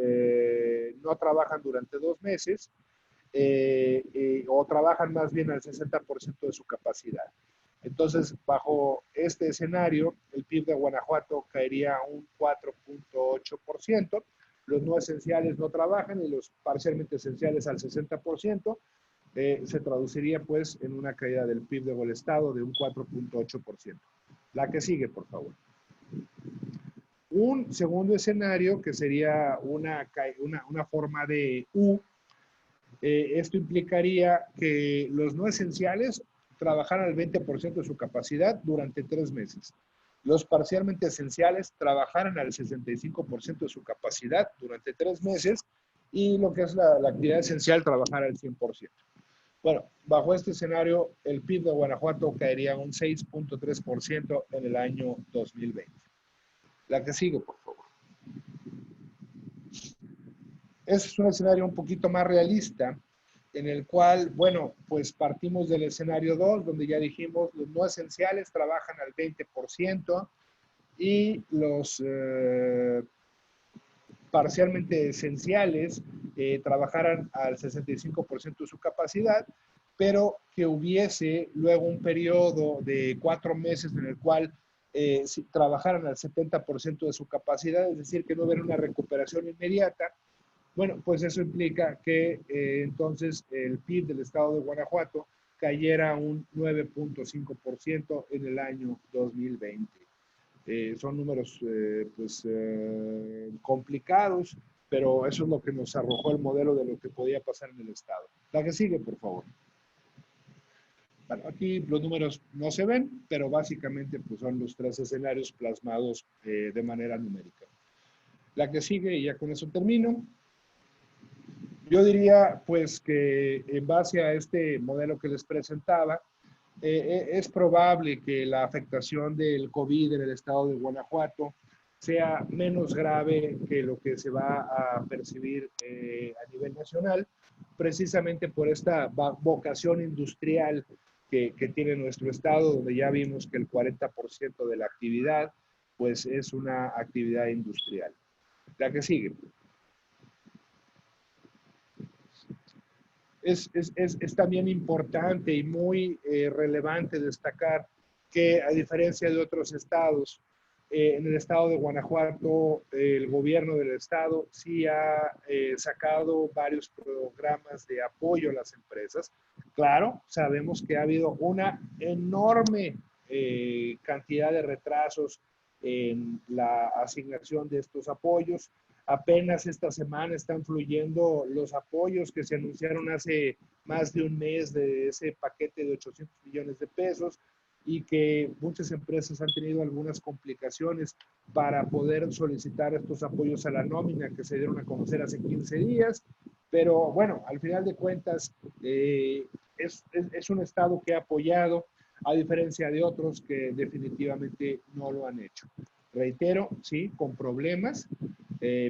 C: no trabajan durante 2 meses o trabajan más bien al 60% de su capacidad. Entonces, bajo este escenario, el PIB de Guanajuato caería un 4.8%, los no esenciales no trabajan y los parcialmente esenciales al 60%, se traduciría pues en una caída del PIB del Estado de un 4.8%. La que sigue, por favor. Un segundo escenario que sería una forma de U, esto implicaría que los no esenciales trabajaran al 20% de su capacidad durante 3 meses. Los parcialmente esenciales trabajaran al 65% de su capacidad durante 3 meses y lo que es la actividad esencial trabajar al 100%. Bueno, bajo este escenario, el PIB de Guanajuato caería un 6.3% en el año 2020. La que sigue, por favor. Ese es un escenario un poquito más realista, en el cual, bueno, pues partimos del escenario 2, donde ya dijimos, los no esenciales trabajan al 20% y los parcialmente esenciales trabajaran al 65% de su capacidad, pero que hubiese luego un periodo de 4 meses en el cual si trabajaran al 70% de su capacidad, es decir, que no hubiera una recuperación inmediata. Bueno, pues eso implica que entonces el PIB del estado de Guanajuato cayera un 9.5% en el año 2020. Son números complicados, pero eso es lo que nos arrojó el modelo de lo que podía pasar en el estado. La que sigue, por favor. Bueno, aquí los números no se ven, pero básicamente pues, son los 3 escenarios plasmados de manera numérica. La que sigue, y ya con eso termino. Yo diría pues que en base a este modelo que les presentaba, es probable que la afectación del COVID en el estado de Guanajuato sea menos grave que lo que se va a percibir a nivel nacional, precisamente por esta vocación industrial que tiene nuestro estado, donde ya vimos que el 40% de la actividad pues es una actividad industrial. La que sigue. Es también importante y muy relevante destacar que, a diferencia de otros estados, en el estado de Guanajuato, el gobierno del estado sí ha sacado varios programas de apoyo a las empresas. Claro, sabemos que ha habido una enorme cantidad de retrasos en la asignación de estos apoyos. Apenas esta semana están fluyendo los apoyos que se anunciaron hace más de un mes de ese paquete de 800 millones de pesos y que muchas empresas han tenido algunas complicaciones para poder solicitar estos apoyos a la nómina que se dieron a conocer hace 15 días. Pero bueno, al final de cuentas, es un estado que ha apoyado, a diferencia de otros que definitivamente no lo han hecho. Reitero, sí, con problemas,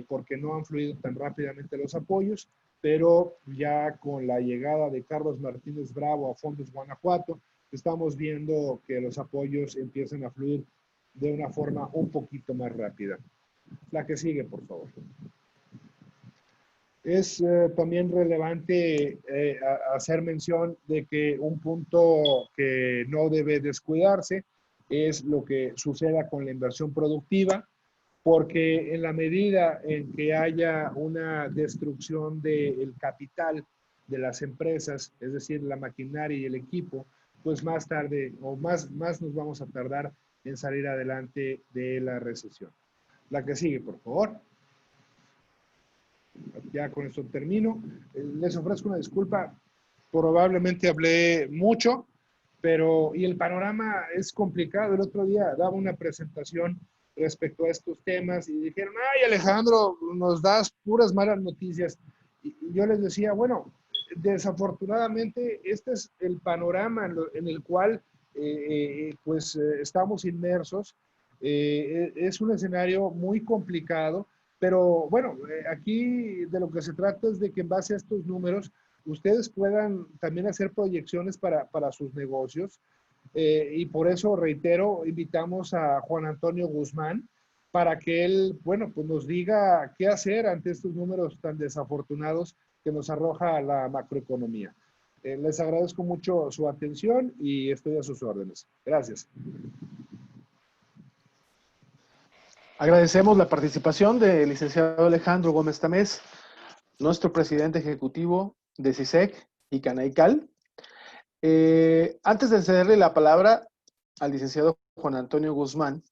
C: porque no han fluido tan rápidamente los apoyos, pero ya con la llegada de Carlos Martínez Bravo a Fondos Guanajuato, estamos viendo que los apoyos empiezan a fluir de una forma un poquito más rápida. La que sigue, por favor. Es también relevante hacer mención de que un punto que no debe descuidarse es lo que suceda con la inversión productiva, porque en la medida en que haya una destrucción del capital de las empresas, es decir, la maquinaria y el equipo, pues más tarde o más nos vamos a tardar en salir adelante de la recesión. La que sigue, por favor. Ya con esto termino. Les ofrezco una disculpa. Probablemente hablé mucho, pero y el panorama es complicado. El otro día daba una presentación respecto a estos temas y dijeron, ay Alejandro, nos das puras malas noticias. Y yo les decía, bueno, desafortunadamente este es el panorama en el cual estamos inmersos. Es un escenario muy complicado, pero bueno, aquí de lo que se trata es de que en base a estos números ustedes puedan también hacer proyecciones para sus negocios. Y por eso, reitero, invitamos a Juan Antonio Guzmán para que él, bueno, pues nos diga qué hacer ante estos números tan desafortunados que nos arroja la macroeconomía. Les agradezco mucho su atención y estoy a sus órdenes. Gracias.
A: Agradecemos la participación del licenciado Alejandro Gómez Tamés, nuestro presidente ejecutivo de CISEC y Canaical. Antes de cederle la palabra al licenciado Juan Antonio Guzmán,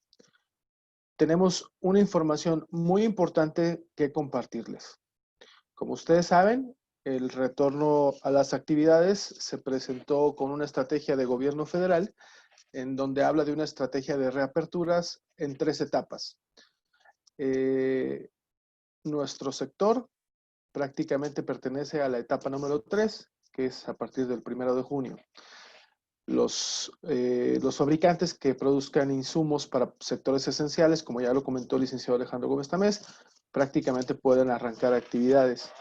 A: tenemos una información muy importante que compartirles. Como ustedes saben, el retorno a las actividades se presentó con una estrategia de gobierno federal en donde habla de una estrategia de reaperturas en 3 etapas. Nuestro sector prácticamente pertenece a la etapa número 3, que es a partir del 1 de junio. Los fabricantes que produzcan insumos para sectores esenciales, como ya lo comentó el licenciado Alejandro Gómez Tamés, prácticamente pueden arrancar actividades.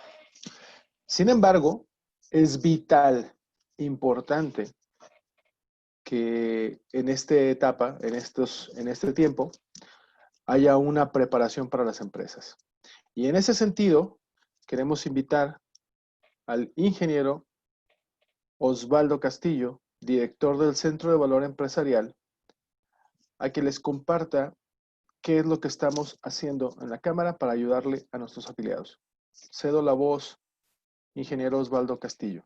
A: Sin embargo, es vital, importante, que en esta etapa, en este tiempo, haya una preparación para las empresas. Y en ese sentido, queremos invitar al ingeniero Osvaldo Castillo, director del Centro de Valor Empresarial, a que les comparta qué es lo que estamos haciendo en la Cámara para ayudarle a nuestros afiliados. Cedo la voz, ingeniero Osvaldo Castillo.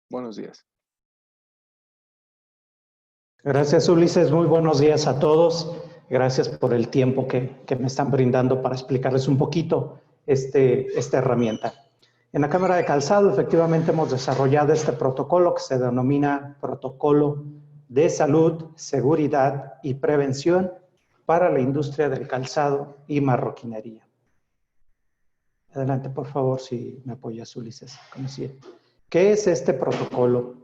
A: Buenos días.
E: Gracias, Ulises. Muy buenos días a todos. Gracias por el tiempo que me están brindando para explicarles un poquito esta herramienta. En la Cámara de Calzado, efectivamente, hemos desarrollado este protocolo que se denomina Protocolo de Salud, Seguridad y Prevención para la industria del calzado y marroquinería. Adelante, por favor, si me apoyas, Ulises. ¿Qué es este protocolo?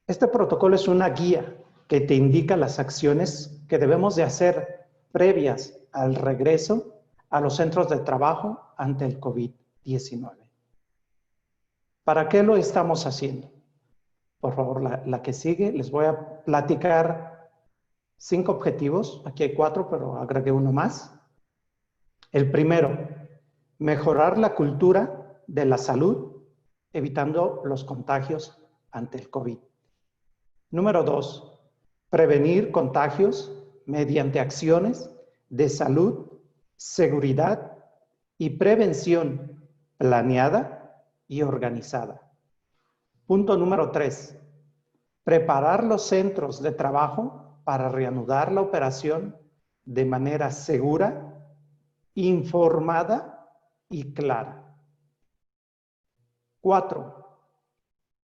E: Este protocolo es una guía que te indica las acciones que debemos de hacer previas al regreso a los centros de trabajo ante el COVID-19. ¿Para qué lo estamos haciendo? Por favor, la que sigue, les voy a platicar 5 objetivos. Aquí hay 4, pero agregué uno más. El primero, mejorar la cultura de la salud, evitando los contagios ante el COVID. Número 2, prevenir contagios mediante acciones de salud, seguridad y prevención planeada y organizada. Punto número 3, preparar los centros de trabajo para reanudar la operación de manera segura, informada y clara. 4,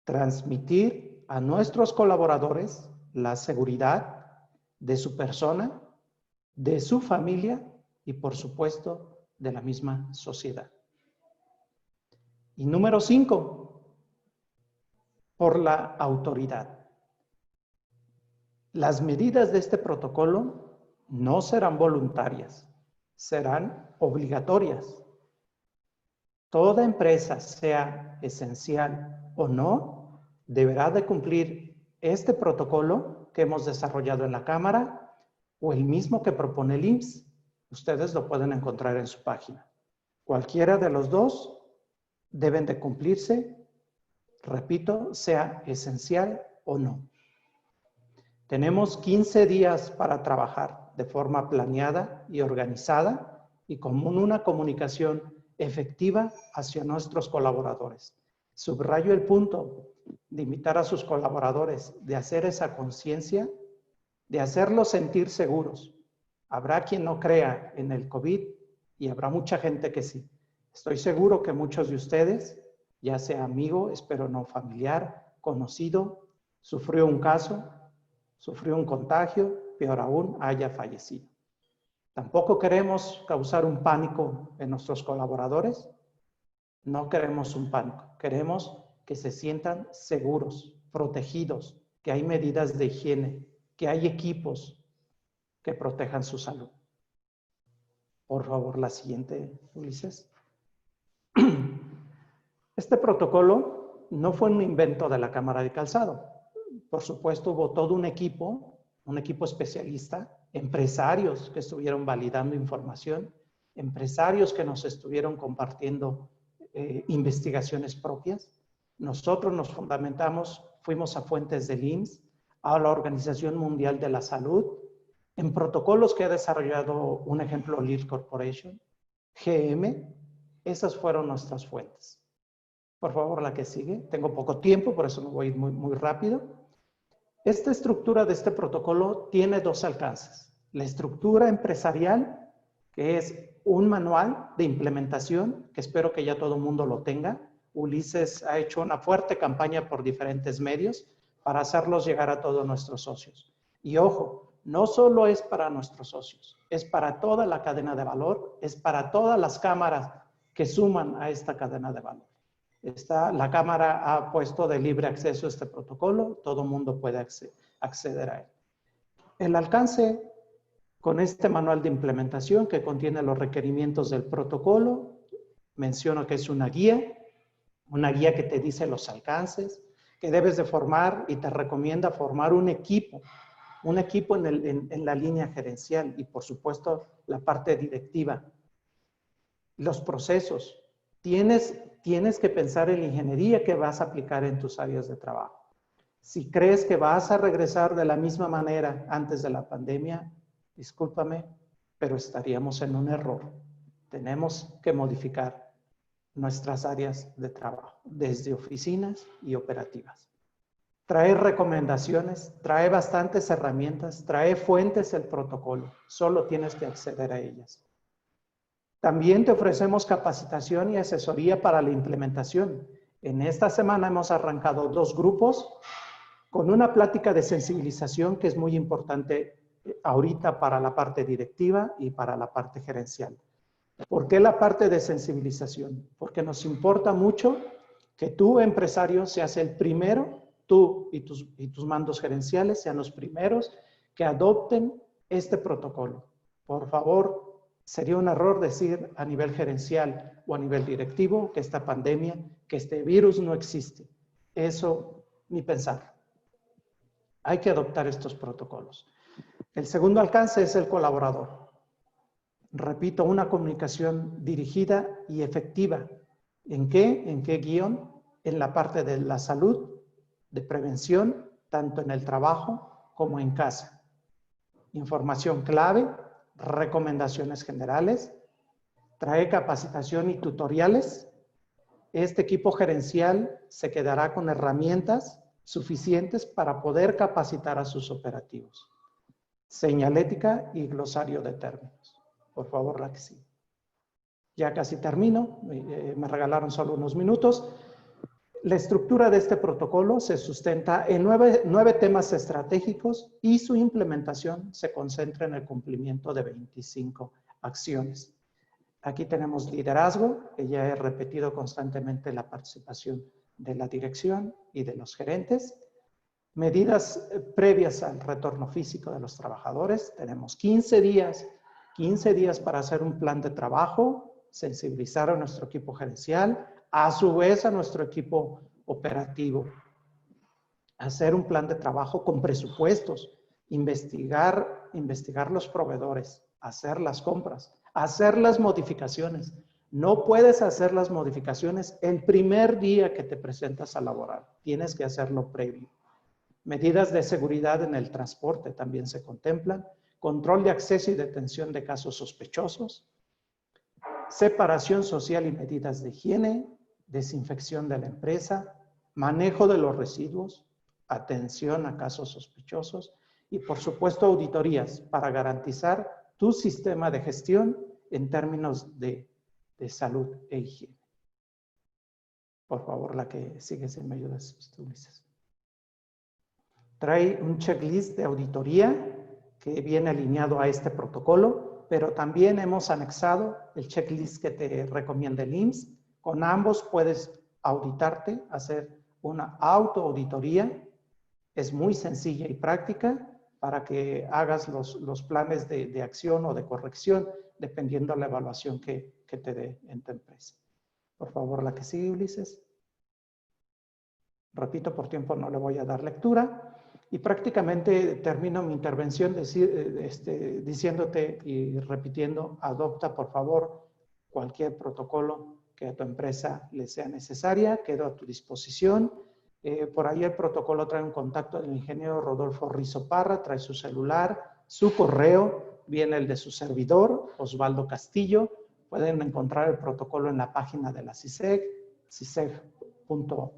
E: transmitir a nuestros colaboradores la seguridad de su persona, de su familia y, por supuesto, de la misma sociedad. Y número 5, por la autoridad. Las medidas de este protocolo no serán voluntarias, serán obligatorias. Toda empresa, sea esencial o no, deberá de cumplir este protocolo que hemos desarrollado en la Cámara o el mismo que propone el IMSS. Ustedes lo pueden encontrar en su página. Cualquiera de los dos deben de cumplirse, repito, sea esencial o no. Tenemos 15 días para trabajar de forma planeada y organizada y con una comunicación efectiva hacia nuestros colaboradores. Subrayo el punto de invitar a sus colaboradores, de hacer esa conciencia, de hacerlos sentir seguros. Habrá quien no crea en el COVID y habrá mucha gente que sí. Estoy seguro que muchos de ustedes, ya sea amigo, espero no familiar, conocido, sufrió un caso, sufrió un contagio, peor aún, haya fallecido. Tampoco queremos causar un pánico en nuestros colaboradores. No queremos un pánico. Queremos que se sientan seguros, protegidos, que hay medidas de higiene, que hay equipos que protejan su salud. Por favor, la siguiente, Ulises. Este protocolo no fue un invento de la Cámara de Calzado. Por supuesto, hubo todo un equipo especialista, empresarios que estuvieron validando información, empresarios que nos estuvieron compartiendo investigaciones propias. Nosotros nos fundamentamos, fuimos a fuentes del IMSS, a la Organización Mundial de la Salud, en protocolos que ha desarrollado, un ejemplo, Lear Corporation, GM, esas fueron nuestras fuentes. Por favor, la que sigue. Tengo poco tiempo, por eso me voy a ir muy rápido. Esta estructura de este protocolo tiene 2 alcances. La estructura empresarial, que es un manual de implementación, que espero que ya todo el mundo lo tenga. Ulises ha hecho una fuerte campaña por diferentes medios para hacerlos llegar a todos nuestros socios. Y ojo, no solo es para nuestros socios, es para toda la cadena de valor, es para todas las cámaras que suman a esta cadena de valor. La Cámara ha puesto de libre acceso a este protocolo, todo el mundo puede acceder a él. El alcance con este manual de implementación que contiene los requerimientos del protocolo, menciono que es una guía que te dice los alcances, que debes de formar y te recomienda formar un equipo en la línea gerencial y por supuesto la parte directiva. Los procesos. Tienes que pensar en la ingeniería que vas a aplicar en tus áreas de trabajo. Si crees que vas a regresar de la misma manera antes de la pandemia, discúlpame, pero estaríamos en un error. Tenemos que modificar nuestras áreas de trabajo, desde oficinas y operativas. Trae recomendaciones, trae bastantes herramientas, trae fuentes el protocolo. Solo tienes que acceder a ellas. También te ofrecemos capacitación y asesoría para la implementación. En esta semana hemos arrancado 2 grupos con una plática de sensibilización que es muy importante ahorita para la parte directiva y para la parte gerencial. ¿Por qué la parte de sensibilización? Porque nos importa mucho que tú, empresario, seas el primero, tú y tus mandos gerenciales sean los primeros que adopten este protocolo. Por favor, sería un error decir a nivel gerencial o a nivel directivo que esta pandemia, que este virus no existe. Eso ni pensar. Hay que adoptar estos protocolos. El segundo alcance es el colaborador. Repito, una comunicación dirigida y efectiva. ¿En qué? ¿En qué guión? En la parte de la salud, de prevención, tanto en el trabajo como en casa. Información clave, recomendaciones generales, trae capacitación y tutoriales. Este equipo gerencial se quedará con herramientas suficientes para poder capacitar a sus operativos. Señalética y glosario de términos. Por favor, la que sí. Ya casi termino, me regalaron solo unos minutos. La estructura de este protocolo se sustenta en nueve temas estratégicos y su implementación se concentra en el cumplimiento de 25 acciones. Aquí tenemos liderazgo, que ya he repetido constantemente la participación de la dirección y de los gerentes. Medidas previas al retorno físico de los trabajadores. Tenemos 15 días para hacer un plan de trabajo, sensibilizar a nuestro equipo gerencial, a su vez a nuestro equipo operativo. Hacer un plan de trabajo con presupuestos, investigar los proveedores, hacer las compras, hacer las modificaciones. No puedes hacer las modificaciones el primer día que te presentas a laborar. Tienes que hacerlo previo. Medidas de seguridad en el transporte también se contemplan. Control de acceso y detención de casos sospechosos. Separación social y medidas de higiene. Desinfección de la empresa. Manejo de los residuos. Atención a casos sospechosos. Y por supuesto auditorías para garantizar tu sistema de gestión en términos de salud e higiene. Por favor, la que sigue, si me ayudas, Ulises. Trae un checklist de auditoría que viene alineado a este protocolo, pero también hemos anexado el checklist que te recomienda el IMSS. Con ambos puedes auditarte, hacer una autoauditoría. Es muy sencilla y práctica para que hagas los planes de acción o de corrección, dependiendo de la evaluación que te dé en tu empresa. Por favor, la que sigue, Ulises. Repito, por tiempo no le voy a dar lectura. Y prácticamente termino mi intervención diciéndote y repitiendo, adopta por favor cualquier protocolo que a tu empresa le sea necesaria, quedo a tu disposición. Por ahí el protocolo trae un contacto del ingeniero Rodolfo Rizo Parra, trae su celular, su correo, viene el de su servidor, Osvaldo Castillo. Pueden encontrar el protocolo en la página de la CISEG, ciseg.org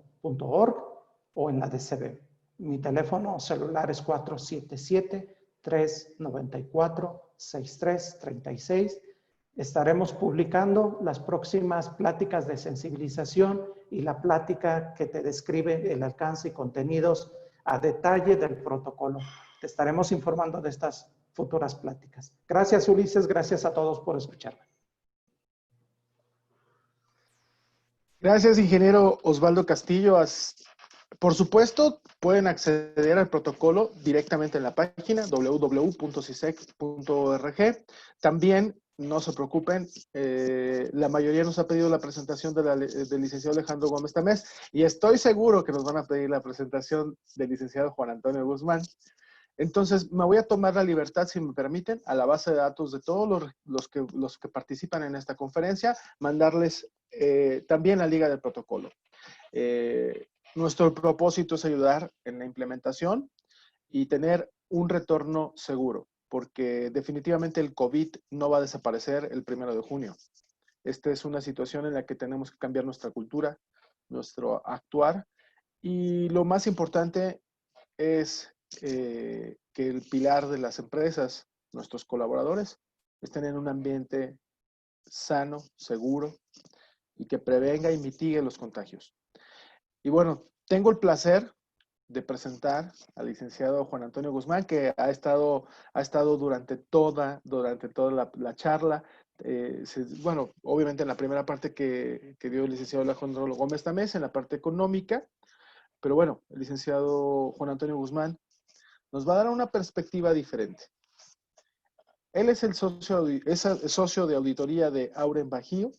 E: o en la DCB. Mi teléfono celular es 477-394-6336. Estaremos publicando las próximas pláticas de sensibilización y la plática que te describe el alcance y contenidos a detalle del protocolo. Te estaremos informando de estas futuras pláticas. Gracias, Ulises. Gracias a todos por escucharme.
A: Gracias, ingeniero Osvaldo Castillo. Por supuesto, pueden acceder al protocolo directamente en la página www.cisec.org. También, no se preocupen, la mayoría nos ha pedido la presentación del licenciado Alejandro Gómez Tamés y estoy seguro que nos van a pedir la presentación del licenciado Juan Antonio Guzmán. Entonces, me voy a tomar la libertad, si me permiten, a la base de datos de todos los que participan en esta conferencia, mandarles también la liga del protocolo. Nuestro propósito es ayudar en la implementación y tener un retorno seguro, porque definitivamente el COVID no va a desaparecer el 1 de junio. Esta es una situación en la que tenemos que cambiar nuestra cultura, nuestro actuar, y lo más importante es que el pilar de las empresas, nuestros colaboradores, estén en un ambiente sano, seguro y que prevenga y mitigue los contagios. Y bueno, tengo el placer de presentar al licenciado Juan Antonio Guzmán, que ha estado durante toda la charla. Bueno, obviamente en la primera parte que dio el licenciado Alejandro Gómez Tamés, en la parte económica, pero bueno, el licenciado Juan Antonio Guzmán nos va a dar una perspectiva diferente. Él es el socio de auditoría de Auren Bajío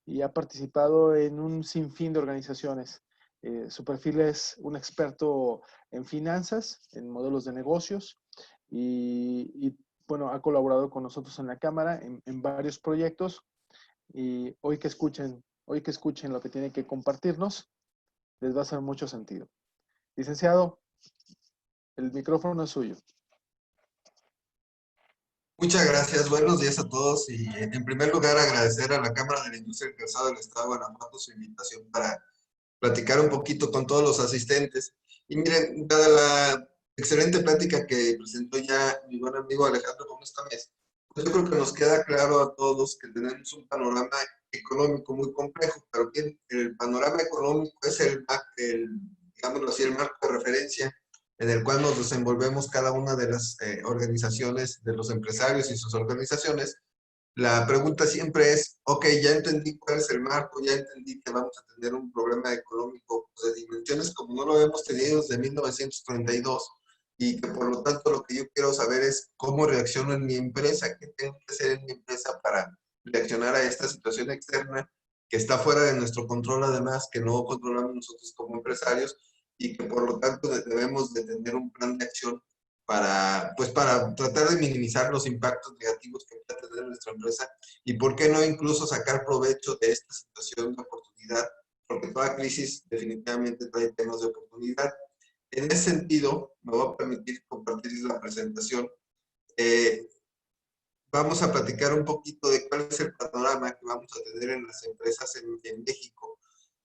A: y ha participado en un sinfín de organizaciones. Su perfil es un experto en finanzas, en modelos de negocios y bueno, ha colaborado con nosotros en la Cámara en varios proyectos y hoy que escuchen lo que tiene que compartirnos, les va a hacer mucho sentido. Licenciado, el micrófono es suyo.
F: Muchas gracias, buenos días a todos y en primer lugar agradecer a la Cámara de la Industria del Calzado del Estado de Guanajuato su invitación para platicar un poquito con todos los asistentes. Y miren, dada la excelente plática que presentó ya mi buen amigo Alejandro Gómez Tamés, pues yo creo que nos queda claro a todos que tenemos un panorama económico muy complejo, pero bien, el panorama económico es digámoslo así, el marco de referencia en el cual nos desenvolvemos cada una de las organizaciones, de los empresarios y sus organizaciones. La pregunta siempre es, ok, ya entendí cuál es el marco, ya entendí que vamos a tener un problema económico pues, de dimensiones como no lo habíamos tenido desde 1932 y que por lo tanto lo que yo quiero saber es cómo reacciono en mi empresa, qué tengo que hacer en mi empresa para reaccionar a esta situación externa que está fuera de nuestro control además, que no controlamos nosotros como empresarios y que por lo tanto debemos de tener un plan de acción para tratar de minimizar los impactos negativos que pueda tener nuestra empresa y por qué no incluso sacar provecho de esta situación de oportunidad, porque toda crisis definitivamente trae temas de oportunidad. En ese sentido, me voy a permitir compartir la presentación. Vamos a platicar un poquito de cuál es el panorama que vamos a tener en las empresas en México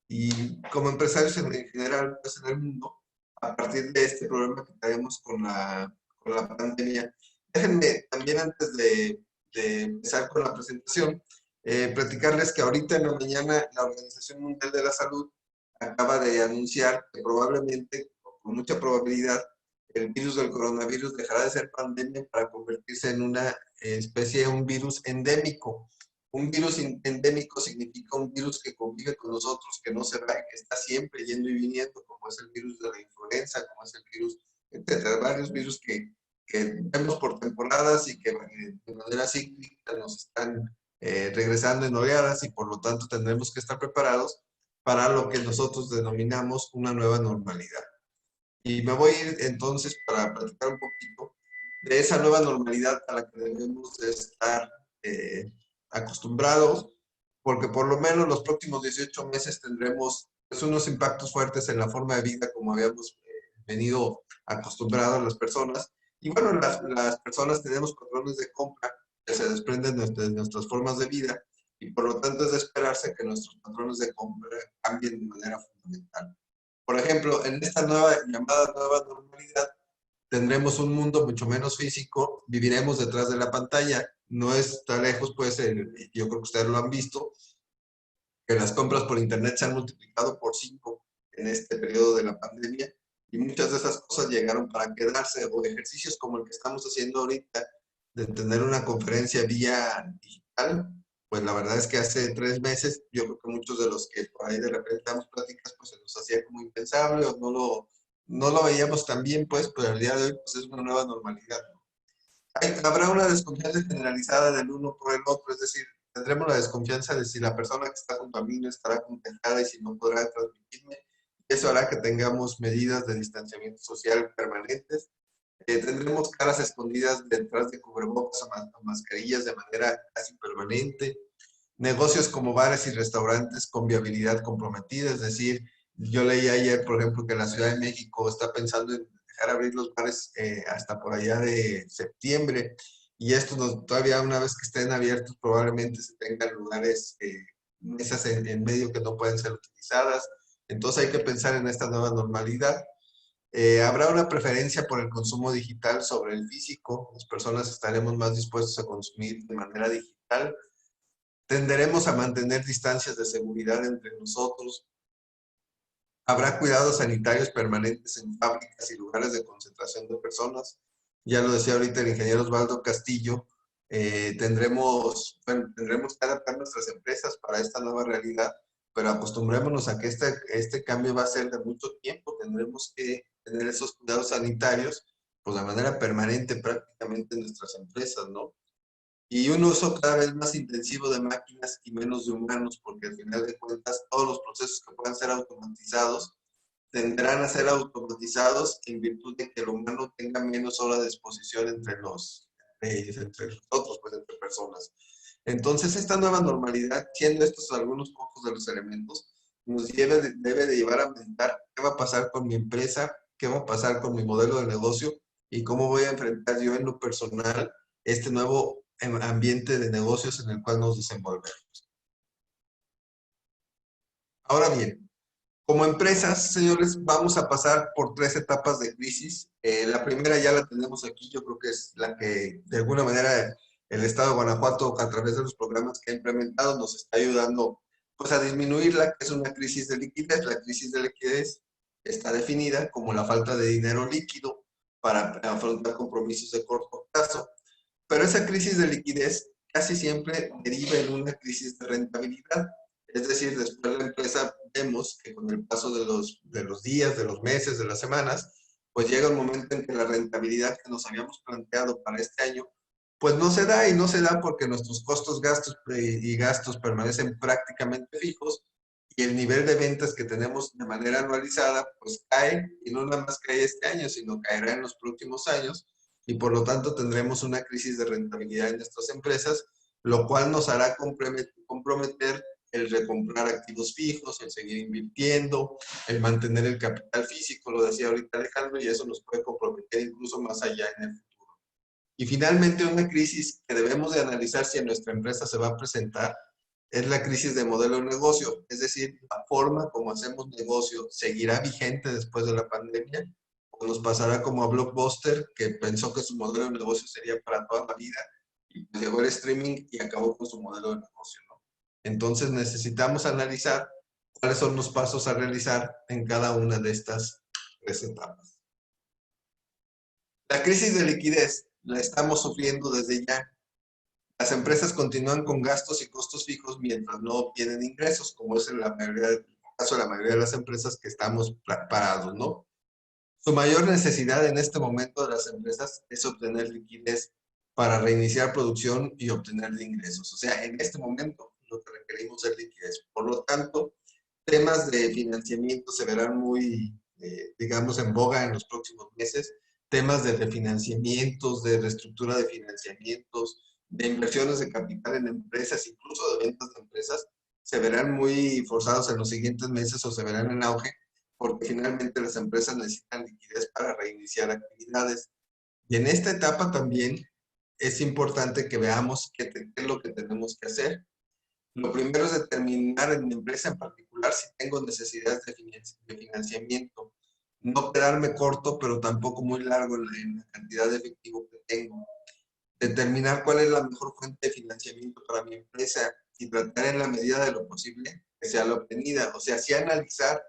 F: y como empresarios en general pues en el mundo a partir de este problema que tenemos con la pandemia. Déjenme también antes de empezar con la presentación, platicarles que ahorita en la mañana la Organización Mundial de la Salud acaba de anunciar que probablemente, con mucha probabilidad, el virus del coronavirus dejará de ser pandemia para convertirse en una especie de un virus endémico. Un virus endémico significa un virus que convive con nosotros, que no se va, que está siempre yendo y viniendo, como es el virus de la influenza, como es el virus, etcétera. Varios virus que vemos por temporadas y que de manera cíclica nos están regresando en oleadas y por lo tanto tendremos que estar preparados para lo que nosotros denominamos una nueva normalidad. Y me voy a ir entonces para platicar un poquito de esa nueva normalidad a la que debemos de estar acostumbrados, porque por lo menos los próximos 18 meses tendremos pues, unos impactos fuertes en la forma de vida como habíamos venido acostumbrados las personas. Y bueno, las personas tenemos patrones de compra que se desprenden de nuestras formas de vida y por lo tanto es de esperarse que nuestros patrones de compra cambien de manera fundamental. Por ejemplo, en esta llamada nueva normalidad, tendremos un mundo mucho menos físico, viviremos detrás de la pantalla, no está lejos, pues, yo creo que ustedes lo han visto, que las compras por internet se han multiplicado por 5 en este periodo de la pandemia y muchas de esas cosas llegaron para quedarse, o ejercicios como el que estamos haciendo ahorita, de tener una conferencia vía digital, pues la verdad es que hace 3 meses, yo creo que muchos de los que por ahí de repente damos pláticas, pues se nos hacía como impensable o no lo veíamos tan bien, pues, pero el día de hoy pues, es una nueva normalidad. Habrá una desconfianza generalizada del uno por el otro, es decir, tendremos la desconfianza de si la persona que está junto a mí no estará contagiada y si no podrá transmitirme. Eso hará que tengamos medidas de distanciamiento social permanentes. Tendremos caras escondidas detrás de cubrebocas o mascarillas de manera casi permanente. Negocios como bares y restaurantes con viabilidad comprometida, es decir, yo leí ayer, por ejemplo, que la Ciudad de México está pensando en dejar abrir los bares hasta por allá de septiembre y esto todavía una vez que estén abiertos probablemente se tengan lugares, mesas en medio que no pueden ser utilizadas. Entonces hay que pensar en esta nueva normalidad. Habrá una preferencia por el consumo digital sobre el físico. Las personas estaremos más dispuestos a consumir de manera digital. Tenderemos a mantener distancias de seguridad entre nosotros. Habrá cuidados sanitarios permanentes en fábricas y lugares de concentración de personas. Ya lo decía ahorita el ingeniero Osvaldo Castillo, tendremos que adaptar nuestras empresas para esta nueva realidad, pero acostumbrémonos a que este cambio va a ser de mucho tiempo. Tendremos que tener esos cuidados sanitarios pues de manera permanente prácticamente en nuestras empresas, ¿no? Y un uso cada vez más intensivo de máquinas y menos de humanos, porque al final de cuentas todos los procesos que puedan ser automatizados tendrán a ser automatizados en virtud de que el humano tenga menos horas de exposición entre nosotros, pues entre personas. Entonces, esta nueva normalidad, siendo estos algunos pocos de los elementos, nos debe de llevar a meditar qué va a pasar con mi empresa, qué va a pasar con mi modelo de negocio y cómo voy a enfrentar yo en lo personal este nuevo ambiente de negocios en el cual nos desenvolvemos. Ahora bien, como empresas, señores, vamos a pasar por 3 etapas de crisis. La primera ya la tenemos aquí, yo creo que es la que de alguna manera el Estado de Guanajuato, a través de los programas que ha implementado, nos está ayudando pues, a disminuirla, que es una crisis de liquidez. La crisis de liquidez está definida como la falta de dinero líquido para afrontar compromisos de corto plazo. Pero esa crisis de liquidez casi siempre deriva en una crisis de rentabilidad. Es decir, después la empresa vemos que con el paso de los días, de los meses, de las semanas, pues llega un momento en que la rentabilidad que nos habíamos planteado para este año, pues no se da, y no se da porque nuestros costos y gastos permanecen prácticamente fijos y el nivel de ventas que tenemos de manera anualizada, pues cae, y no nada más cae este año, sino caerá en los próximos años, y por lo tanto tendremos una crisis de rentabilidad en nuestras empresas, lo cual nos hará comprometer el recomprar activos fijos, el seguir invirtiendo, el mantener el capital físico, lo decía ahorita Alejandro, y eso nos puede comprometer incluso más allá en el futuro. Y finalmente, una crisis que debemos de analizar si en nuestra empresa se va a presentar es la crisis de modelo de negocio, es decir, la forma como hacemos negocio seguirá vigente después de la pandemia, o nos pasará como a Blockbuster, que pensó que su modelo de negocio sería para toda la vida, y pues llegó el streaming y acabó con su modelo de negocio, ¿no? Entonces necesitamos analizar cuáles son los pasos a realizar en cada una de estas 3 etapas. La crisis de liquidez la estamos sufriendo desde ya. Las empresas continúan con gastos y costos fijos mientras no obtienen ingresos, como es en el caso de la mayoría de las empresas que estamos parados, ¿no? Su mayor necesidad en este momento de las empresas es obtener liquidez para reiniciar producción y obtener ingresos. O sea, en este momento lo que requerimos es liquidez. Por lo tanto, temas de financiamiento se verán muy, digamos, en boga en los próximos meses. Temas de refinanciamientos, de reestructura de financiamientos, de inversiones de capital en empresas, incluso de ventas de empresas, se verán muy forzados en los siguientes meses o se verán en auge, porque finalmente las empresas necesitan liquidez para reiniciar actividades. Y en esta etapa también es importante que veamos qué es lo que tenemos que hacer. Lo primero es determinar en mi empresa en particular si tengo necesidades de financiamiento. No quedarme corto, pero tampoco muy largo en la cantidad de efectivo que tengo. Determinar cuál es la mejor fuente de financiamiento para mi empresa y tratar en la medida de lo posible que sea la obtenida. O sea, sí analizar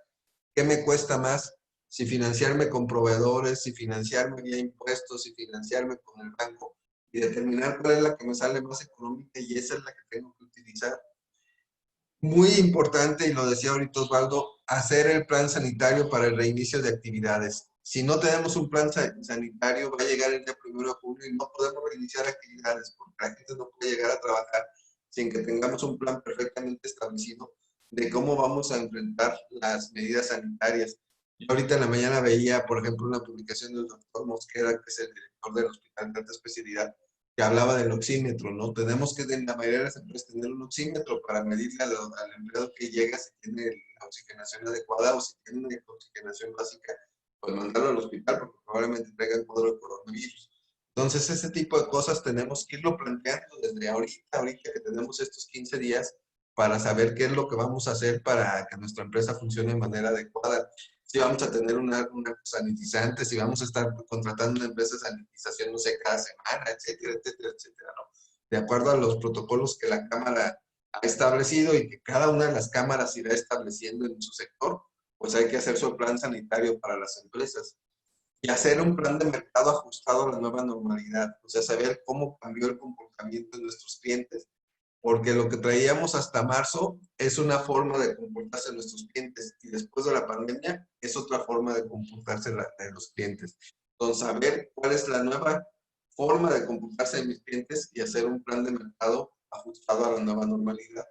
F: qué me cuesta más, si financiarme con proveedores, si financiarme vía impuestos, si financiarme con el banco, y determinar cuál es la que me sale más económica y esa es la que tengo que utilizar. Muy importante, y lo decía ahorita Osvaldo, hacer el plan sanitario para el reinicio de actividades. Si no tenemos un plan sanitario, va a llegar el día 1 de julio y no podemos reiniciar actividades porque la gente no puede llegar a trabajar sin que tengamos un plan perfectamente establecido de cómo vamos a enfrentar las medidas sanitarias. Yo ahorita en la mañana veía, por ejemplo, una publicación del doctor Mosquera, que es el director del Hospital de Alta Especialidad, que hablaba del oxímetro, ¿no? Tenemos que, en la mayoría de las empresas, tener un oxímetro para medirle al empleado que llega si tiene la oxigenación adecuada o si tiene una oxigenación básica, pues mandarlo al hospital porque probablemente traiga el cuadro de coronavirus. Entonces, ese tipo de cosas tenemos que irlo planteando desde ahorita que tenemos estos 15 días para saber qué es lo que vamos a hacer para que nuestra empresa funcione de manera adecuada. Si vamos a tener una sanitizante, si vamos a estar contratando una empresa de sanitización, no sé, cada semana, etcétera, etcétera, etcétera, ¿no? De acuerdo a los protocolos que la Cámara ha establecido y que cada una de las cámaras irá estableciendo en su sector, pues hay que hacer su plan sanitario para las empresas. y hacer un plan de mercado ajustado a la nueva normalidad. O sea, saber cómo cambió el comportamiento de nuestros clientes. Porque lo que traíamos hasta marzo es una forma de comportarse de nuestros clientes y después de la pandemia es otra forma de comportarse de los clientes. Entonces, saber cuál es la nueva forma de comportarse de mis clientes y hacer un plan de mercado ajustado a la nueva normalidad.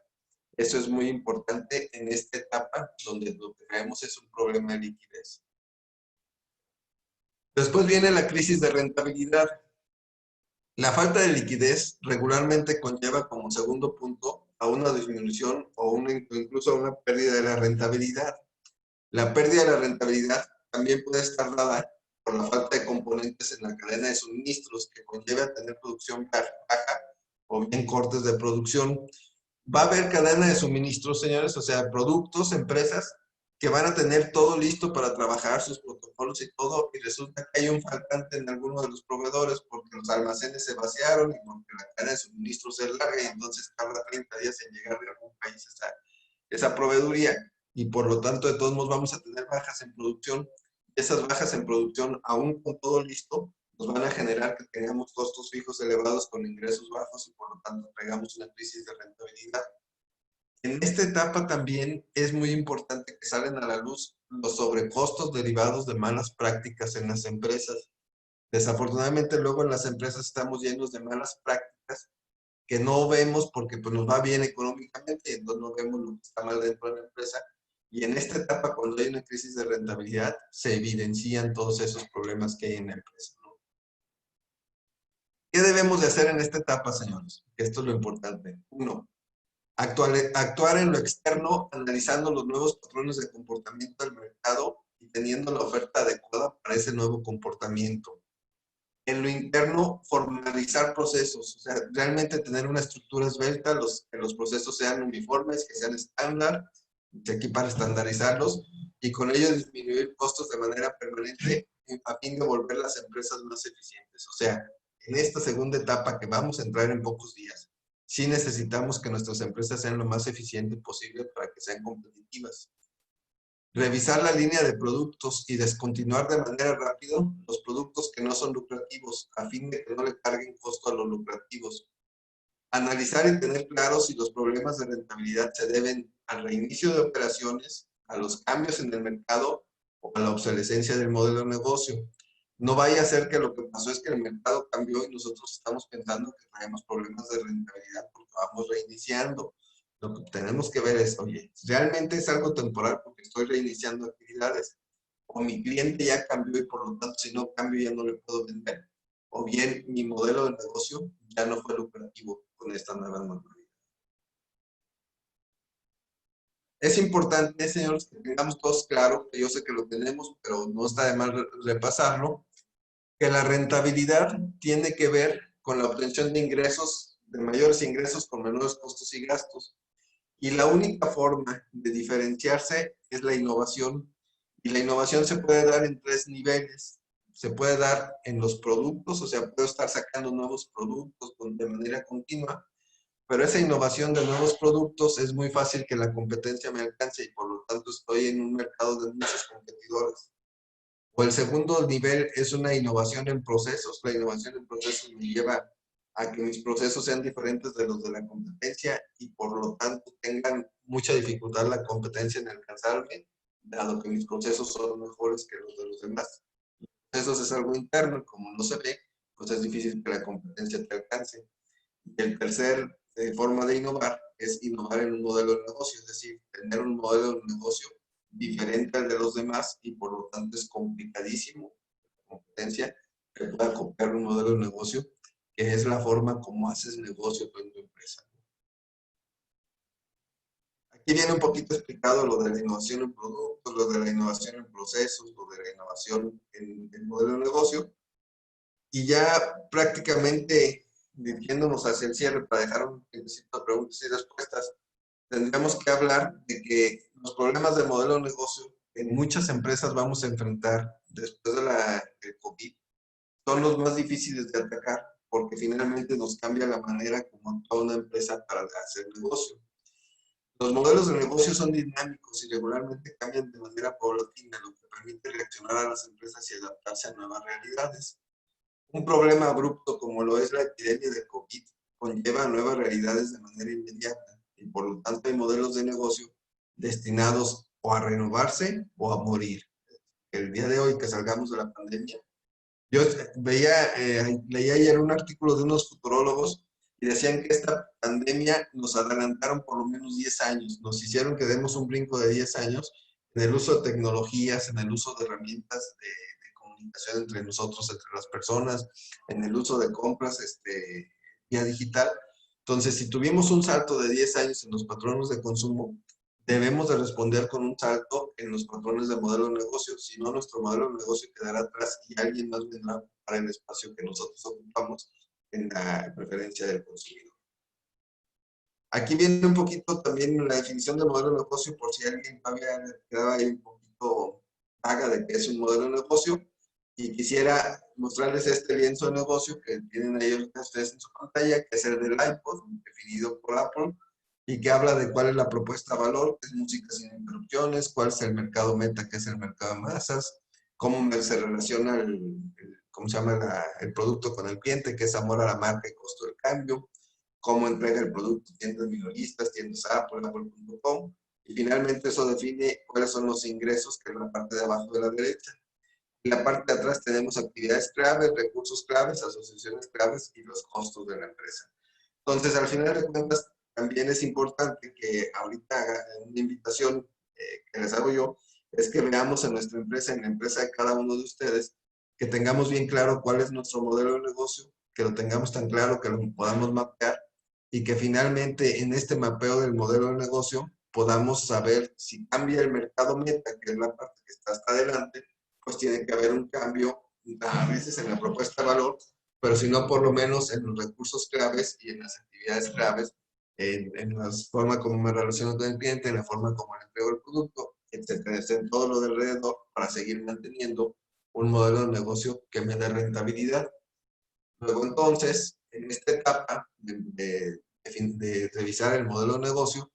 F: Eso es muy importante en esta etapa donde lo que traemos es un problema de liquidez. Después viene la crisis de rentabilidad. La falta de liquidez regularmente conlleva como segundo punto a una disminución o incluso a una pérdida de la rentabilidad. La pérdida de la rentabilidad también puede estar dada por la falta de componentes en la cadena de suministros que conlleva a tener producción baja o bien cortes de producción. Va a haber cadena de suministros, señores, o sea, productos, empresas que van a tener todo listo para trabajar sus protocolos y todo, y resulta que hay un faltante en alguno de los proveedores porque los almacenes se vaciaron y porque la cadena de suministros es larga y entonces tarda 30 días en llegar de algún país esa proveeduría y por lo tanto de todos modos vamos a tener bajas en producción. Esas bajas en producción, aún con todo listo, nos van a generar que tengamos costos fijos elevados con ingresos bajos y por lo tanto pegamos una crisis de rentabilidad. En esta etapa también es muy importante que salen a la luz los sobrecostos derivados de malas prácticas en las empresas. Desafortunadamente luego en las empresas estamos llenos de malas prácticas que no vemos porque pues, nos va bien económicamente y entonces no vemos lo que está mal dentro de la empresa. Y en esta etapa, cuando hay una crisis de rentabilidad, se evidencian todos esos problemas que hay en la empresa, ¿no? ¿Qué debemos de hacer en esta etapa, señores? Esto es lo importante. Uno, actuar en lo externo, analizando los nuevos patrones de comportamiento del mercado y teniendo la oferta adecuada para ese nuevo comportamiento. En lo interno, formalizar procesos, o sea, realmente tener una estructura esbelta, que los procesos sean uniformes, que sean estándar, aquí para estandarizarlos y con ello disminuir costos de manera permanente a fin de volver las empresas más eficientes. O sea, en esta segunda etapa que vamos a entrar en pocos días, sí necesitamos que nuestras empresas sean lo más eficientes posible para que sean competitivas. Revisar la línea de productos y descontinuar de manera rápida los productos que no son lucrativos a fin de que no le carguen costo a los lucrativos. Analizar y tener claro si los problemas de rentabilidad se deben al reinicio de operaciones, a los cambios en el mercado o a la obsolescencia del modelo de negocio. No vaya a ser que lo que pasó es que el mercado cambió y nosotros estamos pensando que tenemos problemas de rentabilidad porque vamos reiniciando. Lo que tenemos que ver es, oye, ¿realmente es algo temporal porque estoy reiniciando actividades? ¿O mi cliente ya cambió y por lo tanto si no cambio ya no le puedo vender? ¿O bien mi modelo de negocio ya no fue lucrativo con esta nueva normalidad? Es importante, señores, que tengamos todos claro, que yo sé que lo tenemos, pero no está de mal repasarlo, que la rentabilidad tiene que ver con la obtención de ingresos, de mayores ingresos con menores costos y gastos. Y la única forma de diferenciarse es la innovación. Y la innovación se puede dar en 3 niveles. Se puede dar en los productos, o sea, puedo estar sacando nuevos productos de manera continua, pero esa innovación de nuevos productos es muy fácil que la competencia me alcance y por lo tanto estoy en un mercado de muchos competidores. O el segundo nivel es una innovación en procesos. La innovación en procesos me lleva a que mis procesos sean diferentes de los de la competencia y por lo tanto tengan mucha dificultad la competencia en alcanzarme, dado que mis procesos son mejores que los de los demás. Eso es algo interno y como no se ve, pues es difícil que la competencia te alcance. Y el tercer forma de innovar es innovar en un modelo de negocio, es decir, tener un modelo de negocio diferente al de los demás y por lo tanto es complicadísimo la competencia que pueda copiar un modelo de negocio que es la forma como haces negocio tú en tu empresa. Aquí viene un poquito explicado lo de la innovación en productos, lo de la innovación en procesos, lo de la innovación en el modelo de negocio. Y ya prácticamente dirigiéndonos hacia el cierre para dejar un tiempecito de preguntas y respuestas, tendríamos que hablar de que los problemas del modelo de negocio en muchas empresas vamos a enfrentar después de del COVID son los más difíciles de atacar porque finalmente nos cambia la manera como actúa una empresa para hacer negocio. Los modelos de negocio son dinámicos y regularmente cambian de manera paulatina, lo que permite reaccionar a las empresas y adaptarse a nuevas realidades. Un problema abrupto como lo es la epidemia de COVID conlleva a nuevas realidades de manera inmediata y por lo tanto hay modelos de negocio destinados o a renovarse o a morir. El día de hoy que salgamos de la pandemia, yo leía ayer un artículo de unos futurólogos y decían que esta pandemia nos adelantaron por lo menos 10 años, nos hicieron que demos un brinco de 10 años en el uso de tecnologías, en el uso de herramientas de comunicación entre nosotros, entre las personas, en el uso de compras vía digital. Entonces, si tuvimos un salto de 10 años en los patrones de consumo, debemos de responder con un salto en los patrones de modelo de negocio. Si no, nuestro modelo de negocio quedará atrás y alguien más vendrá para el espacio que nosotros ocupamos en la preferencia del consumidor. Aquí viene un poquito también la definición de modelo de negocio, por si alguien todavía le quedaba ahí un poquito vaga de qué es un modelo de negocio. Y quisiera mostrarles este lienzo de negocio que tienen ahí ustedes en su pantalla, que es el del iPod, definido por Apple, y que habla de cuál es la propuesta de valor, que es música sin interrupciones, cuál es el mercado meta, que es el mercado de masas, cómo se relaciona ¿cómo se llama? El producto con el cliente, que es amor a la marca y costo del cambio, cómo entrega el producto, tiendas minoristas, tiendas Apple, Apple.com, y finalmente eso define cuáles son los ingresos, que es la parte de abajo de la derecha. En la parte de atrás tenemos actividades claves, recursos claves, asociaciones claves y los costos de la empresa. Entonces, al final de cuentas, también es importante que ahorita una invitación que les hago yo, es que veamos en nuestra empresa, en la empresa de cada uno de ustedes, que tengamos bien claro cuál es nuestro modelo de negocio, que lo tengamos tan claro que lo podamos mapear y que finalmente en este mapeo del modelo de negocio podamos saber si cambia el mercado meta, que es la parte que está hasta adelante, pues tiene que haber un cambio a veces en la propuesta de valor, pero si no, por lo menos en los recursos claves y en las actividades claves, en la forma como me relaciono con el cliente, en la forma como le entrego el producto, etcétera, en todo lo de alrededor para seguir manteniendo un modelo de negocio que me dé rentabilidad. Luego, entonces, en esta etapa de revisar el modelo de negocio,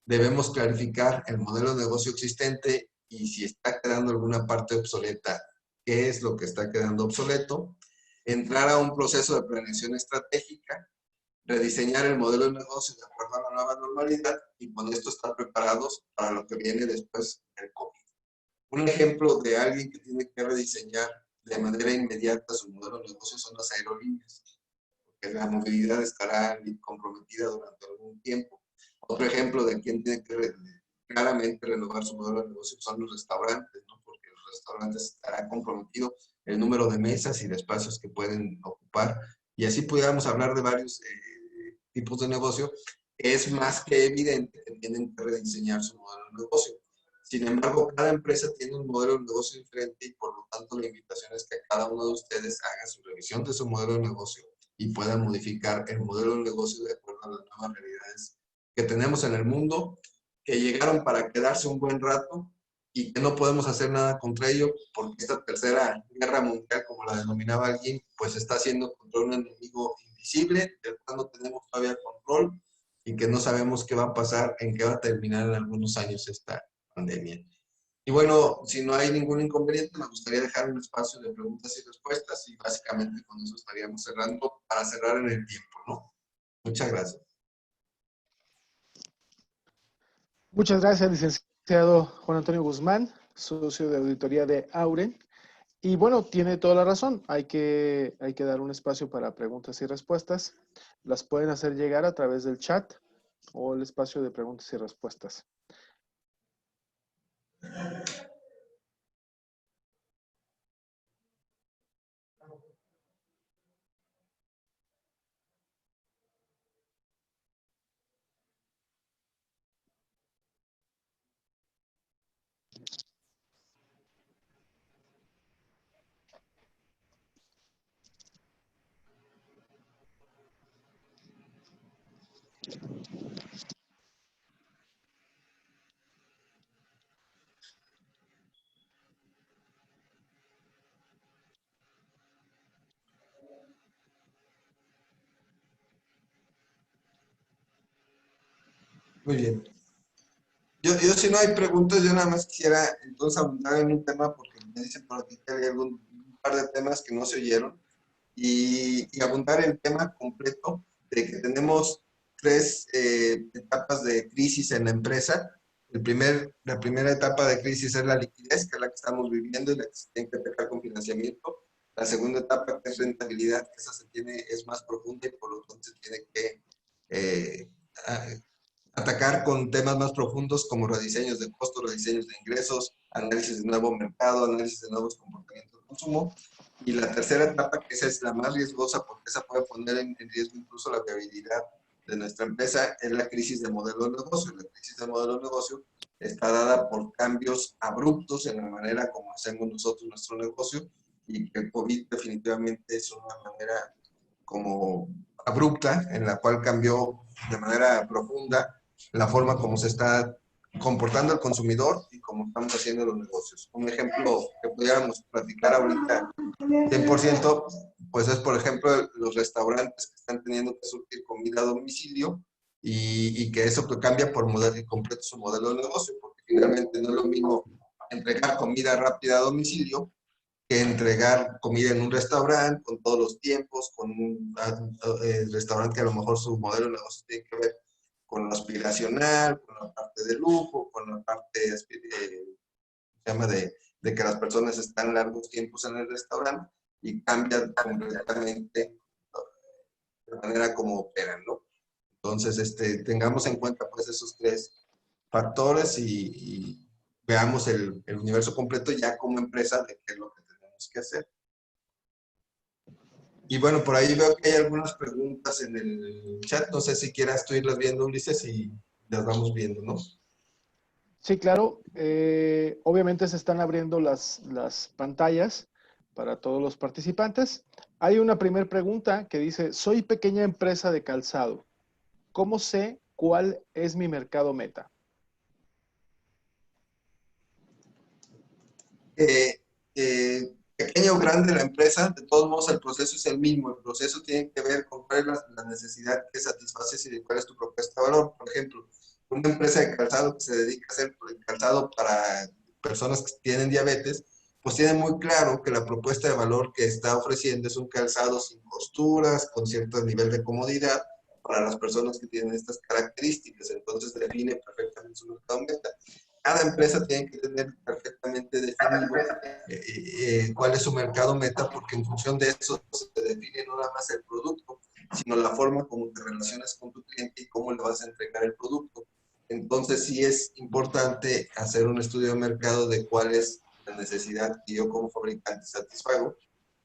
F: debemos clarificar el modelo de negocio existente y si está quedando alguna parte obsoleta, qué es lo que está quedando obsoleto, entrar a un proceso de planeación estratégica, rediseñar el modelo de negocio de acuerdo a la nueva normalidad y con esto estar preparados para lo que viene después del COVID. Un ejemplo de alguien que tiene que rediseñar de manera inmediata su modelo de negocio son las aerolíneas, porque la movilidad estará comprometida durante algún tiempo. Otro ejemplo de quien tiene que claramente renovar su modelo de negocio son los restaurantes, ¿no? Porque los restaurantes estarán comprometidos el número de mesas y de espacios que pueden ocupar. Y así pudiéramos hablar de varios tipos de negocio. Es más que evidente que tienen que rediseñar su modelo de negocio. Sin embargo, cada empresa tiene un modelo de negocio diferente y por lo tanto la invitación es que cada uno de ustedes haga su revisión de su modelo de negocio y pueda modificar el modelo de negocio de acuerdo a las nuevas realidades que tenemos en el mundo, que llegaron para quedarse un buen rato y que no podemos hacer nada contra ello porque esta tercera guerra mundial, como la denominaba alguien, pues está haciendo contra un enemigo invisible, del cual no tenemos todavía control y que no sabemos qué va a pasar, en qué va a terminar en algunos años esta pandemia. Y bueno, si no hay ningún inconveniente, me gustaría dejar un espacio de preguntas y respuestas y básicamente con eso estaríamos cerrando para cerrar en el tiempo, ¿no? Muchas gracias.
A: Muchas gracias, licenciado Juan Antonio Guzmán, socio de auditoría de Auren. Y bueno, tiene toda la razón. Hay que dar un espacio para preguntas y respuestas. Las pueden hacer llegar a través del chat o el espacio de preguntas y respuestas.
F: Muy bien. Yo si no hay preguntas, yo nada más quisiera entonces abundar en un tema, porque me dicen por aquí que hay un par de temas que no se oyeron, y abundar el tema completo de que tenemos tres etapas de crisis en la empresa. La primera etapa de crisis es la liquidez, que es la que estamos viviendo y la que se tiene que atacar con financiamiento. La segunda etapa, que es rentabilidad, que esa es más profunda y por lo tanto se tiene que atacar con temas más profundos como rediseños de costos, rediseños de ingresos, análisis de nuevo mercado, análisis de nuevos comportamientos de consumo. Y la tercera etapa, que esa es la más riesgosa porque esa puede poner en riesgo incluso la viabilidad de nuestra empresa, es la crisis de modelo de negocio. La crisis de modelo de negocio está dada por cambios abruptos en la manera como hacemos nosotros nuestro negocio, y que el COVID definitivamente es una manera como abrupta en la cual cambió de manera profunda la forma como se está comportando el consumidor y cómo estamos haciendo los negocios. Un ejemplo que pudiéramos platicar ahorita 100%, pues es, por ejemplo, los restaurantes que están teniendo que surtir comida a domicilio y que eso cambia por completo su modelo de negocio, porque finalmente no es lo mismo entregar comida rápida a domicilio que entregar comida en un restaurante con todos los tiempos, con un restaurante que a lo mejor su modelo de negocio tiene que ver con lo aspiracional, con la parte de lujo, con la parte de que las personas están largos tiempos en el restaurante y cambian completamente la manera como operan, ¿no? Entonces, tengamos en cuenta pues esos tres factores y veamos el universo completo ya como empresa de qué es lo que tenemos que hacer. Y bueno, por ahí veo que hay algunas preguntas en el chat. No sé si quieras tú irlas viendo, Ulises, y las vamos viendo, ¿no?
A: Sí, claro. Obviamente se están abriendo las pantallas para todos los participantes. Hay una primera pregunta que dice, soy pequeña empresa de calzado. ¿Cómo sé cuál es mi mercado meta?
F: Pequeña o grande la empresa, de todos modos el proceso es el mismo. El proceso tiene que ver con cuál es la necesidad que satisfaces y de cuál es tu propuesta de valor. Por ejemplo, una empresa de calzado que se dedica a hacer calzado para personas que tienen diabetes, pues tiene muy claro que la propuesta de valor que está ofreciendo es un calzado sin costuras, con cierto nivel de comodidad para las personas que tienen estas características. Entonces define perfectamente su mercado meta. Cada empresa tiene que tener perfectamente definido cuál es su mercado meta, porque en función de eso se define no nada más el producto, sino la forma como te relacionas con tu cliente y cómo le vas a entregar el producto. Entonces sí es importante hacer un estudio de mercado de cuál es la necesidad que yo como fabricante satisfago,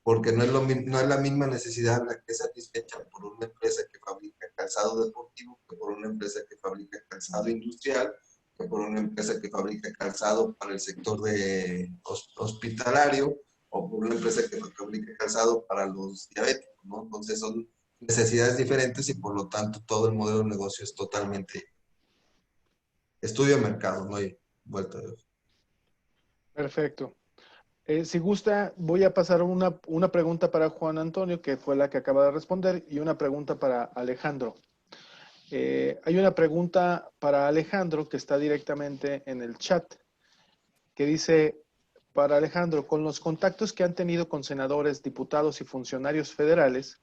F: porque no es la misma necesidad la que es satisfecha por una empresa que fabrica calzado deportivo que por una empresa que fabrica calzado industrial, que por una empresa que fabrica calzado para el sector de hospitalario o por una empresa que fabrica calzado para los diabéticos, ¿no? Entonces son necesidades diferentes y por lo tanto todo el modelo de negocio es totalmente estudio de mercado, no hay vuelta de hoja.
A: Perfecto. Si gusta, voy a pasar una pregunta para Juan Antonio, que fue la que acaba de responder, y una pregunta para Alejandro. Hay una pregunta para Alejandro que está directamente en el chat, que dice, para Alejandro, con los contactos que han tenido con senadores, diputados y funcionarios federales,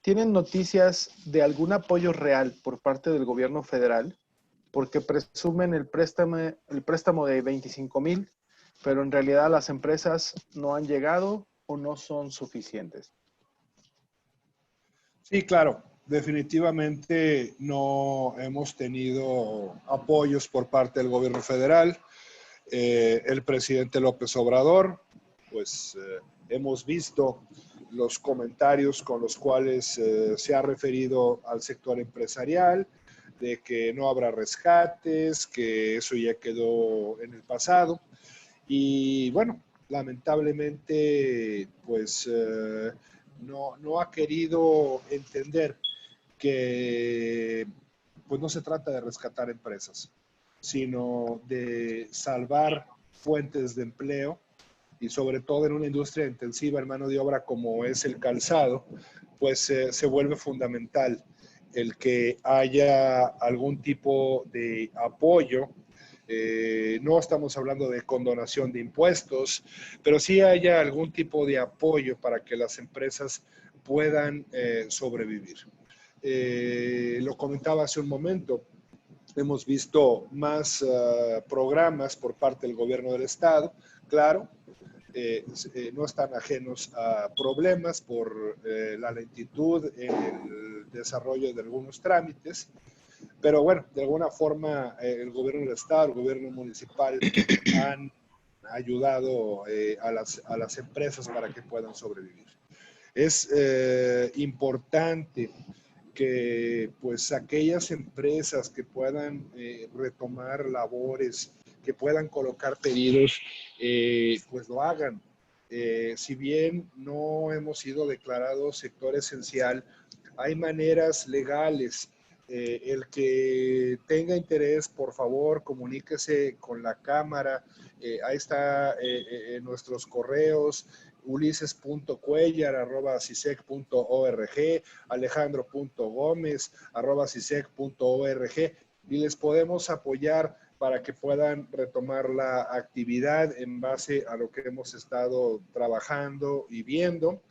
A: ¿tienen noticias de algún apoyo real por parte del gobierno federal? Porque presumen el préstamo de 25,000, pero en realidad las empresas no han llegado o no son suficientes.
C: Sí, claro. Definitivamente no hemos tenido apoyos por parte del gobierno federal. El presidente López Obrador, pues hemos visto los comentarios con los cuales se ha referido al sector empresarial, de que no habrá rescates, que eso ya quedó en el pasado. Y bueno, lamentablemente, pues no ha querido entender que pues no se trata de rescatar empresas, sino de salvar fuentes de empleo y sobre todo en una industria intensiva en mano de obra como es el calzado, pues se vuelve fundamental el que haya algún tipo de apoyo No estamos hablando de condonación de impuestos, pero sí haya algún tipo de apoyo para que las empresas puedan sobrevivir. Lo comentaba hace un momento, hemos visto más programas por parte del gobierno del estado, claro, no están ajenos a problemas por la lentitud en el desarrollo de algunos trámites, pero bueno, de alguna forma el gobierno del estado, el gobierno municipal han ayudado a las empresas para que puedan sobrevivir. Es importante que pues aquellas empresas que puedan retomar labores, que puedan colocar pedidos, pues lo hagan. Si bien no hemos sido declarados sector esencial, hay maneras legales. El que tenga interés, por favor, comuníquese con la Cámara. Ahí está nuestros correos, ulises.cuellar@cisec.org, alejandro.gomez@cisec.org, y les podemos apoyar para que puedan retomar la actividad en base a lo que hemos estado trabajando y viendo.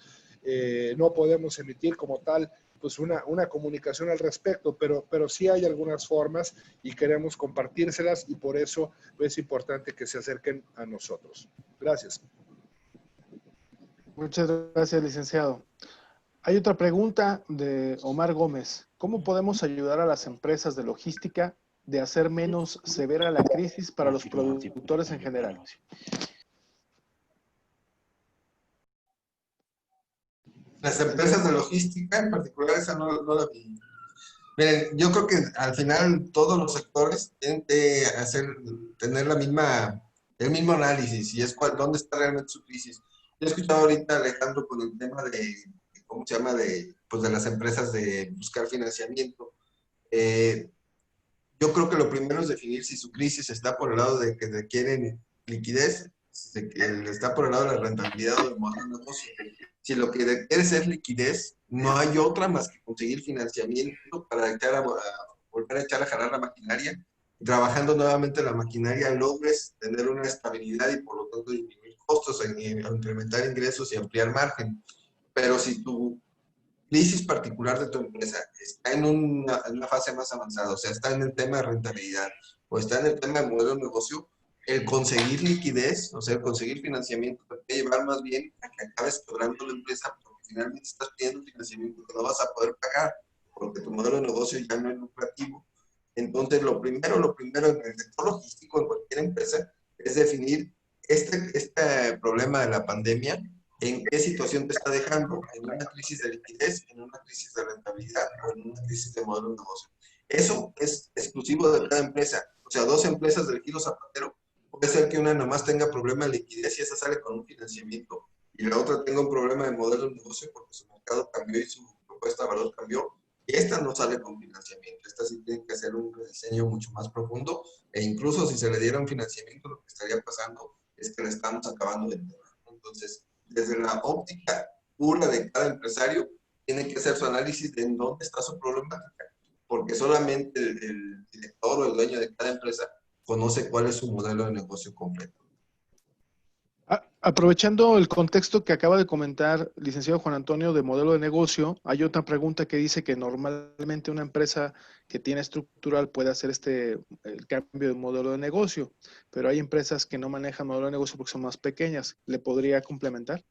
C: No podemos emitir como tal pues una comunicación al respecto, pero sí hay algunas formas y queremos compartírselas, y por eso es importante que se acerquen a nosotros. Gracias.
A: Muchas gracias, licenciado. Hay otra pregunta de Omar Gómez. ¿Cómo podemos ayudar a las empresas de logística de hacer menos severa la crisis para los productores en general?
F: Las empresas de logística, en particular, esa no la vi. Miren, yo creo que al final todos los sectores tienen que tener el mismo análisis, y es dónde está realmente su crisis. Yo he escuchado ahorita a Alejandro con el tema ¿cómo se llama? Pues de las empresas de buscar financiamiento. Yo creo que lo primero es definir si su crisis está por el lado de que requieren liquidez, si está por el lado de la rentabilidad o del modelo de negocio. Si lo que requieres es liquidez, no hay otra más que conseguir financiamiento para volver a echar a jalar la maquinaria. Trabajando nuevamente la maquinaria, logres tener una estabilidad y por lo tanto disminuir costos, incrementar ingresos y ampliar margen. Pero si tu crisis particular de tu empresa está en una fase más avanzada, o sea, está en el tema de rentabilidad o está en el tema de modelo de negocio, el conseguir liquidez, o sea, el conseguir financiamiento, te puede llevar más bien a que acabes quebrando la empresa, porque finalmente estás pidiendo financiamiento que no vas a poder pagar, porque tu modelo de negocio ya no es lucrativo. Entonces, lo primero en el sector logístico, en cualquier empresa, es definir este problema de la pandemia, en qué situación te está dejando, en una crisis de liquidez, en una crisis de rentabilidad o en una crisis de modelo de negocio. Eso es exclusivo de cada empresa. O sea, dos empresas del giro zapatero, puede ser que una nomás tenga problema de liquidez y esa sale con un financiamiento, y la otra tenga un problema de modelo de negocio porque su mercado cambió y su propuesta de valor cambió, y esta no sale con financiamiento. Esta sí tiene que hacer un rediseño mucho más profundo, e incluso si se le diera un financiamiento, lo que estaría pasando es que le estamos acabando de enterrar. Entonces, desde la óptica pura de cada empresario, tiene que hacer su análisis de en dónde está su problemática, porque solamente el director o el dueño de cada empresa conoce cuál es su modelo de negocio completo.
A: Aprovechando el contexto que acaba de comentar, licenciado Juan Antonio, de modelo de negocio, hay otra pregunta que dice que normalmente una empresa que tiene estructural puede hacer el cambio de modelo de negocio, pero hay empresas que no manejan modelo de negocio porque son más pequeñas. ¿Le podría complementar?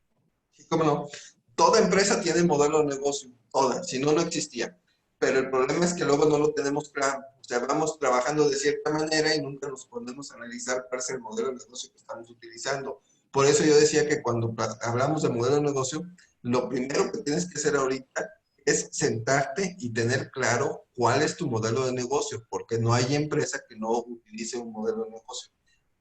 F: Sí, cómo no. Toda empresa tiene modelo de negocio, toda, si no, no existía. Pero el problema es que luego no lo tenemos claro. O sea, vamos trabajando de cierta manera y nunca nos ponemos a analizar cuál es el modelo de negocio que estamos utilizando. Por eso yo decía que cuando hablamos de modelo de negocio, lo primero que tienes que hacer ahorita es sentarte y tener claro cuál es tu modelo de negocio, porque no hay empresa que no utilice un modelo de negocio.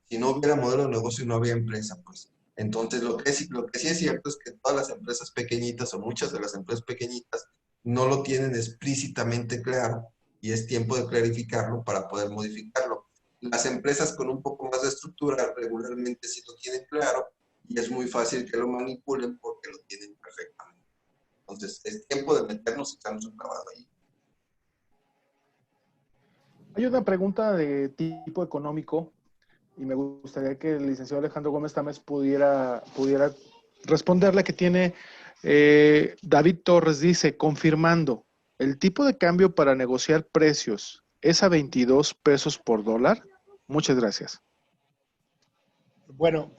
F: Si no hubiera modelo de negocio, no habría empresa, pues. Entonces, lo que sí es cierto es que todas las empresas pequeñitas o muchas de las empresas pequeñitas no lo tienen explícitamente claro, y es tiempo de clarificarlo para poder modificarlo. Las empresas con un poco más de estructura regularmente sí lo tienen claro y es muy fácil que lo manipulen porque lo tienen perfectamente. Entonces, es tiempo de meternos y echarnos un clavado ahí.
A: Hay una pregunta de tipo económico y me gustaría que el licenciado Alejandro Gómez Tamés pudiera responderle, que tiene David Torres, dice, confirmando, ¿el tipo de cambio para negociar precios es a 22 pesos por dólar? Muchas gracias.
C: Bueno,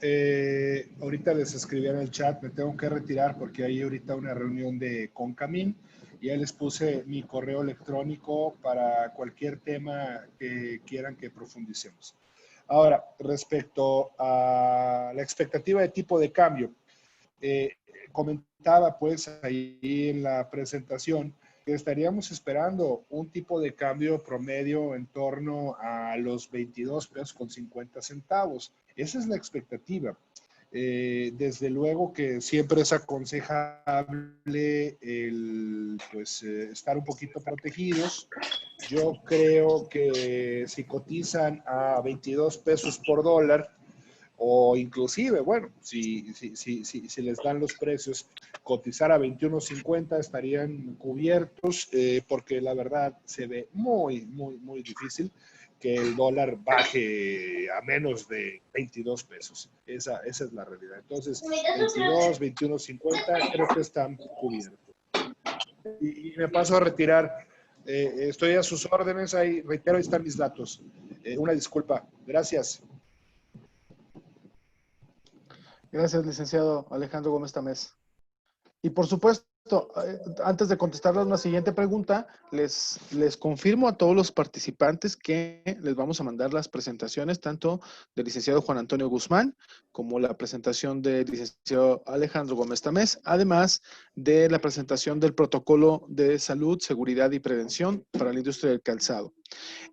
C: ahorita les escribí en el chat, me tengo que retirar porque hay ahorita una reunión de Concamín y ya les puse mi correo electrónico para cualquier tema que quieran que profundicemos. Ahora, respecto a la expectativa de tipo de cambio, comentaba pues ahí en la presentación que estaríamos esperando un tipo de cambio promedio en torno a los 22 pesos con 50 centavos. Esa es la expectativa. Desde luego que siempre es aconsejable estar un poquito protegidos. Yo creo que si cotizan a 22 pesos por dólar, o inclusive, bueno, si les dan los precios, cotizar a 21.50 estarían cubiertos, porque la verdad se ve muy, muy, muy difícil que el dólar baje a menos de 22 pesos. Esa es la realidad. Entonces, 22, 21.50 creo que están cubiertos. Y me paso a retirar. Estoy a sus órdenes. Ahí, reitero, ahí están mis datos. Una disculpa. Gracias.
A: Gracias, licenciado Alejandro Gómez Tamés. Y por supuesto, antes de contestarles una siguiente pregunta, les confirmo a todos los participantes que les vamos a mandar las presentaciones, tanto del licenciado Juan Antonio Guzmán, como la presentación del licenciado Alejandro Gómez Tamés, además de la presentación del protocolo de salud, seguridad y prevención para la industria del calzado.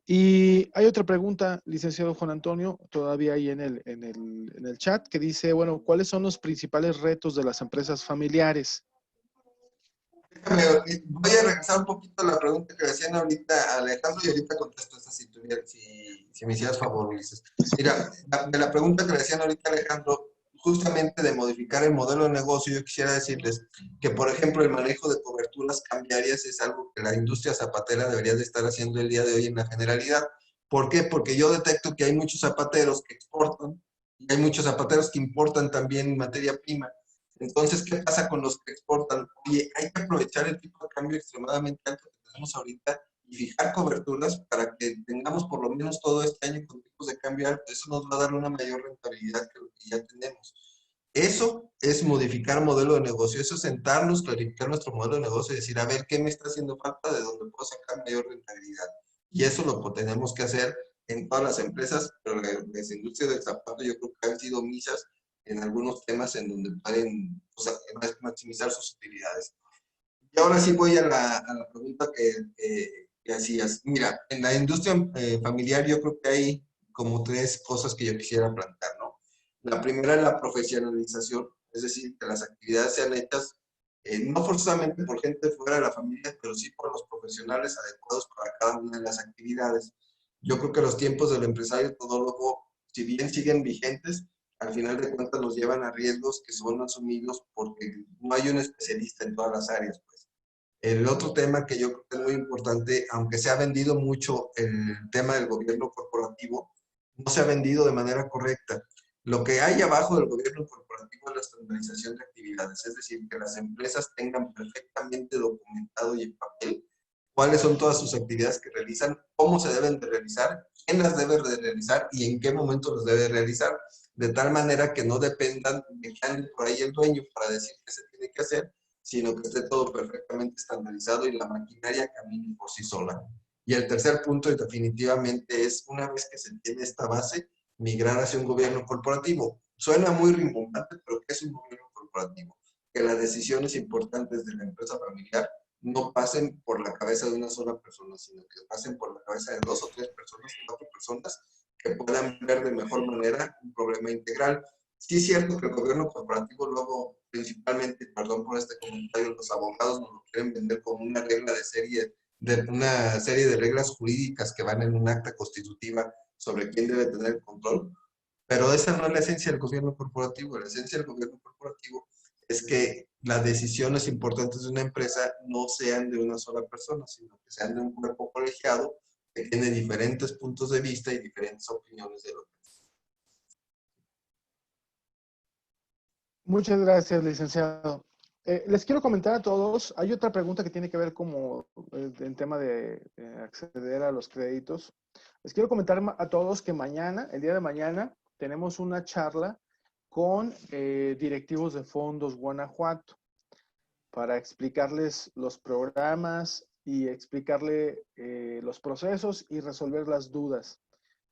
A: Y hay otra pregunta, licenciado Juan Antonio, todavía ahí en el chat, que dice, bueno, ¿cuáles son los principales retos de las empresas familiares?
F: Voy a regresar un poquito a la pregunta que decían ahorita Alejandro y ahorita contesto esta si me hicieras favor, Ulises. Mira, de la pregunta que le decían ahorita Alejandro, justamente de modificar el modelo de negocio, yo quisiera decirles que, por ejemplo, el manejo de coberturas cambiarias es algo que la industria zapatera debería de estar haciendo el día de hoy en la generalidad. ¿Por qué? Porque yo detecto que hay muchos zapateros que exportan y hay muchos zapateros que importan también materia prima. Entonces, ¿qué pasa con los que exportan? Oye, hay que aprovechar el tipo de cambio extremadamente alto que tenemos ahorita y fijar coberturas para que tengamos por lo menos todo este año con tipos de cambio alto. Eso nos va a dar una mayor rentabilidad que lo que ya tenemos. Eso es modificar modelo de negocio, eso es sentarnos, clarificar nuestro modelo de negocio y decir, a ver, ¿qué me está haciendo falta? ¿De dónde puedo sacar mayor rentabilidad? Y eso lo tenemos que hacer en todas las empresas, pero las industrias del zapato yo creo que han sido misas en algunos temas en donde pueden, o sea, maximizar sus utilidades. Y ahora sí voy a la pregunta que hacías. Mira, en la industria familiar yo creo que hay como tres cosas que yo quisiera plantear, ¿no? La primera es la profesionalización, es decir, que las actividades sean hechas no forzosamente por gente fuera de la familia, pero sí por los profesionales adecuados para cada una de las actividades. Yo creo que los tiempos del empresario todólogo, si bien siguen vigentes, al final de cuentas nos llevan a riesgos que son asumidos porque no hay un especialista en todas las áreas, pues. El otro tema que yo creo que es muy importante, aunque se ha vendido mucho el tema del gobierno corporativo, no se ha vendido de manera correcta. Lo que hay abajo del gobierno corporativo es la estandarización de actividades, es decir, que las empresas tengan perfectamente documentado y en papel cuáles son todas sus actividades que realizan, cómo se deben de realizar, quién las debe de realizar y en qué momento las debe realizar, de tal manera que no dependan de que ande por ahí el dueño para decir qué se tiene que hacer, sino que esté todo perfectamente estandarizado y la maquinaria camine por sí sola. Y el tercer punto, y definitivamente, es una vez que se tiene esta base, migrar hacia un gobierno corporativo. Suena muy rimbombante, pero ¿qué es un gobierno corporativo? Que las decisiones importantes de la empresa familiar no pasen por la cabeza de una sola persona, sino que pasen por la cabeza de 2 o 3 personas, 4 personas, que puedan ver de mejor manera un problema integral. Sí es cierto que el gobierno corporativo luego, principalmente, perdón por este comentario, los abogados nos lo quieren vender como una regla de serie, una serie de reglas jurídicas que van en un acta constitutiva sobre quién debe tener el control, pero esa no es la esencia del gobierno corporativo. La esencia del gobierno corporativo es que las decisiones importantes de una empresa no sean de una sola persona, sino que sean de un cuerpo colegiado que tiene diferentes puntos de vista y diferentes opiniones de lo que es.
A: Muchas gracias, licenciado. Les quiero comentar a todos, hay otra pregunta que tiene que ver como el tema de acceder a los créditos. Les quiero comentar a todos que mañana, el día de mañana, tenemos una charla con directivos de Fondos Guanajuato para explicarles los programas y explicarle los procesos y resolver las dudas.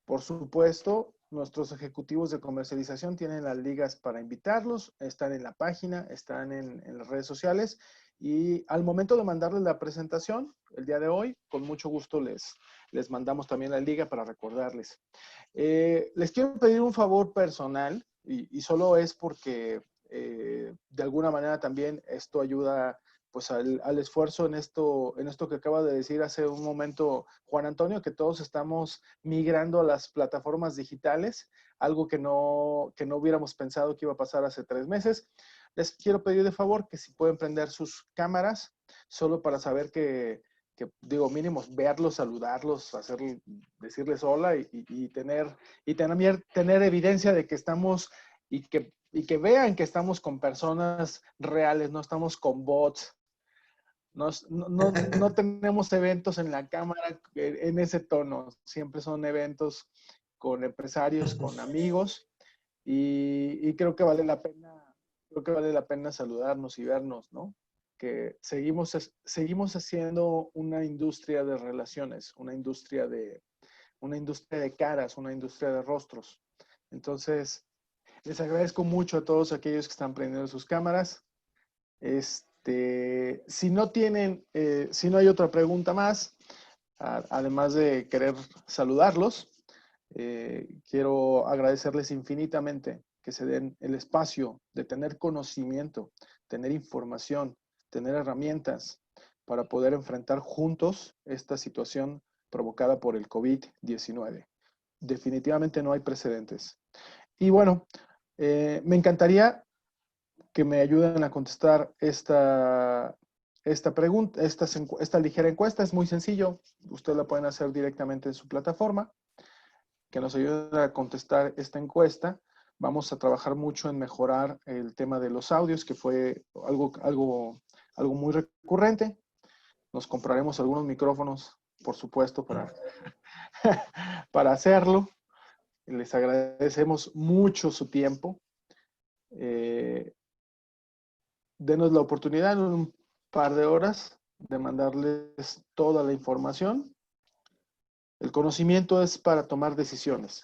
A: Por supuesto, nuestros ejecutivos de comercialización tienen las ligas para invitarlos, están en la página, están en las redes sociales y al momento de mandarles la presentación, el día de hoy, con mucho gusto les mandamos también la liga para recordarles. Les quiero pedir un favor personal y solo es porque de alguna manera también esto ayuda pues al esfuerzo en esto que acaba de decir hace un momento Juan Antonio, que todos estamos migrando a las plataformas digitales, algo que no hubiéramos pensado que iba a pasar hace 3 meses. Les quiero pedir de favor que si pueden prender sus cámaras, solo para saber que digo, mínimo verlos, saludarlos, decirles hola y tener evidencia de que estamos y que vean que estamos con personas reales, no estamos con bots. No tenemos eventos en la cámara en ese tono. Siempre son eventos con empresarios, con amigos y creo que vale la pena saludarnos y vernos, ¿no? Que seguimos haciendo una industria de relaciones, una industria de caras, una industria de rostros. Entonces, les agradezco mucho a todos aquellos que están prendiendo sus cámaras. Si no hay otra pregunta más, además de querer saludarlos, quiero agradecerles infinitamente que se den el espacio de tener conocimiento, tener información, tener herramientas para poder enfrentar juntos esta situación provocada por el COVID-19. Definitivamente no hay precedentes. Y bueno, me encantaría que me ayuden a contestar esta pregunta, esta ligera encuesta. Es muy sencillo. Ustedes la pueden hacer directamente en su plataforma. Que nos ayuden a contestar esta encuesta. Vamos a trabajar mucho en mejorar el tema de los audios, que fue algo muy recurrente. Nos compraremos algunos micrófonos, por supuesto, para hacerlo. Les agradecemos mucho su tiempo. Denos la oportunidad en un par de horas de mandarles toda la información. El conocimiento es para tomar decisiones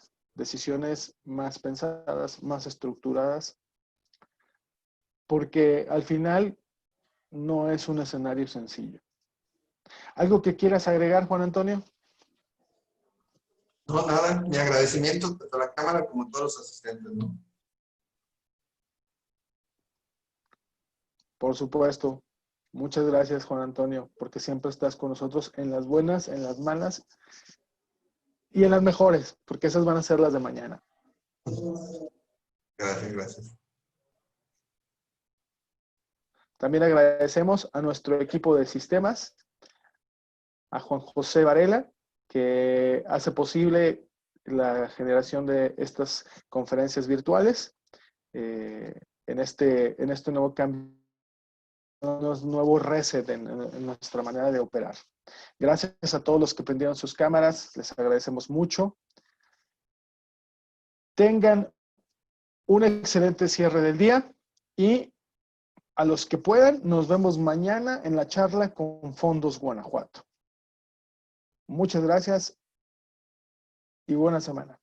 A: más pensadas, más estructuradas, porque al final no es un escenario sencillo. ¿Algo que quieras agregar, Juan Antonio?
F: No, nada, mi agradecimiento tanto a la Cámara como a todos los asistentes, ¿no?
A: Por supuesto. Muchas gracias, Juan Antonio, porque siempre estás con nosotros en las buenas, en las malas y en las mejores, porque esas van a ser las de mañana.
F: Gracias, gracias.
A: También agradecemos a nuestro equipo de sistemas, a Juan José Varela, que hace posible la generación de estas conferencias virtuales en este nuevo cambio, un nuevo reset en nuestra manera de operar. Gracias a todos los que prendieron sus cámaras, les agradecemos mucho. Tengan un excelente cierre del día y a los que puedan, nos vemos mañana en la charla con Fondos Guanajuato. Muchas gracias y buena semana.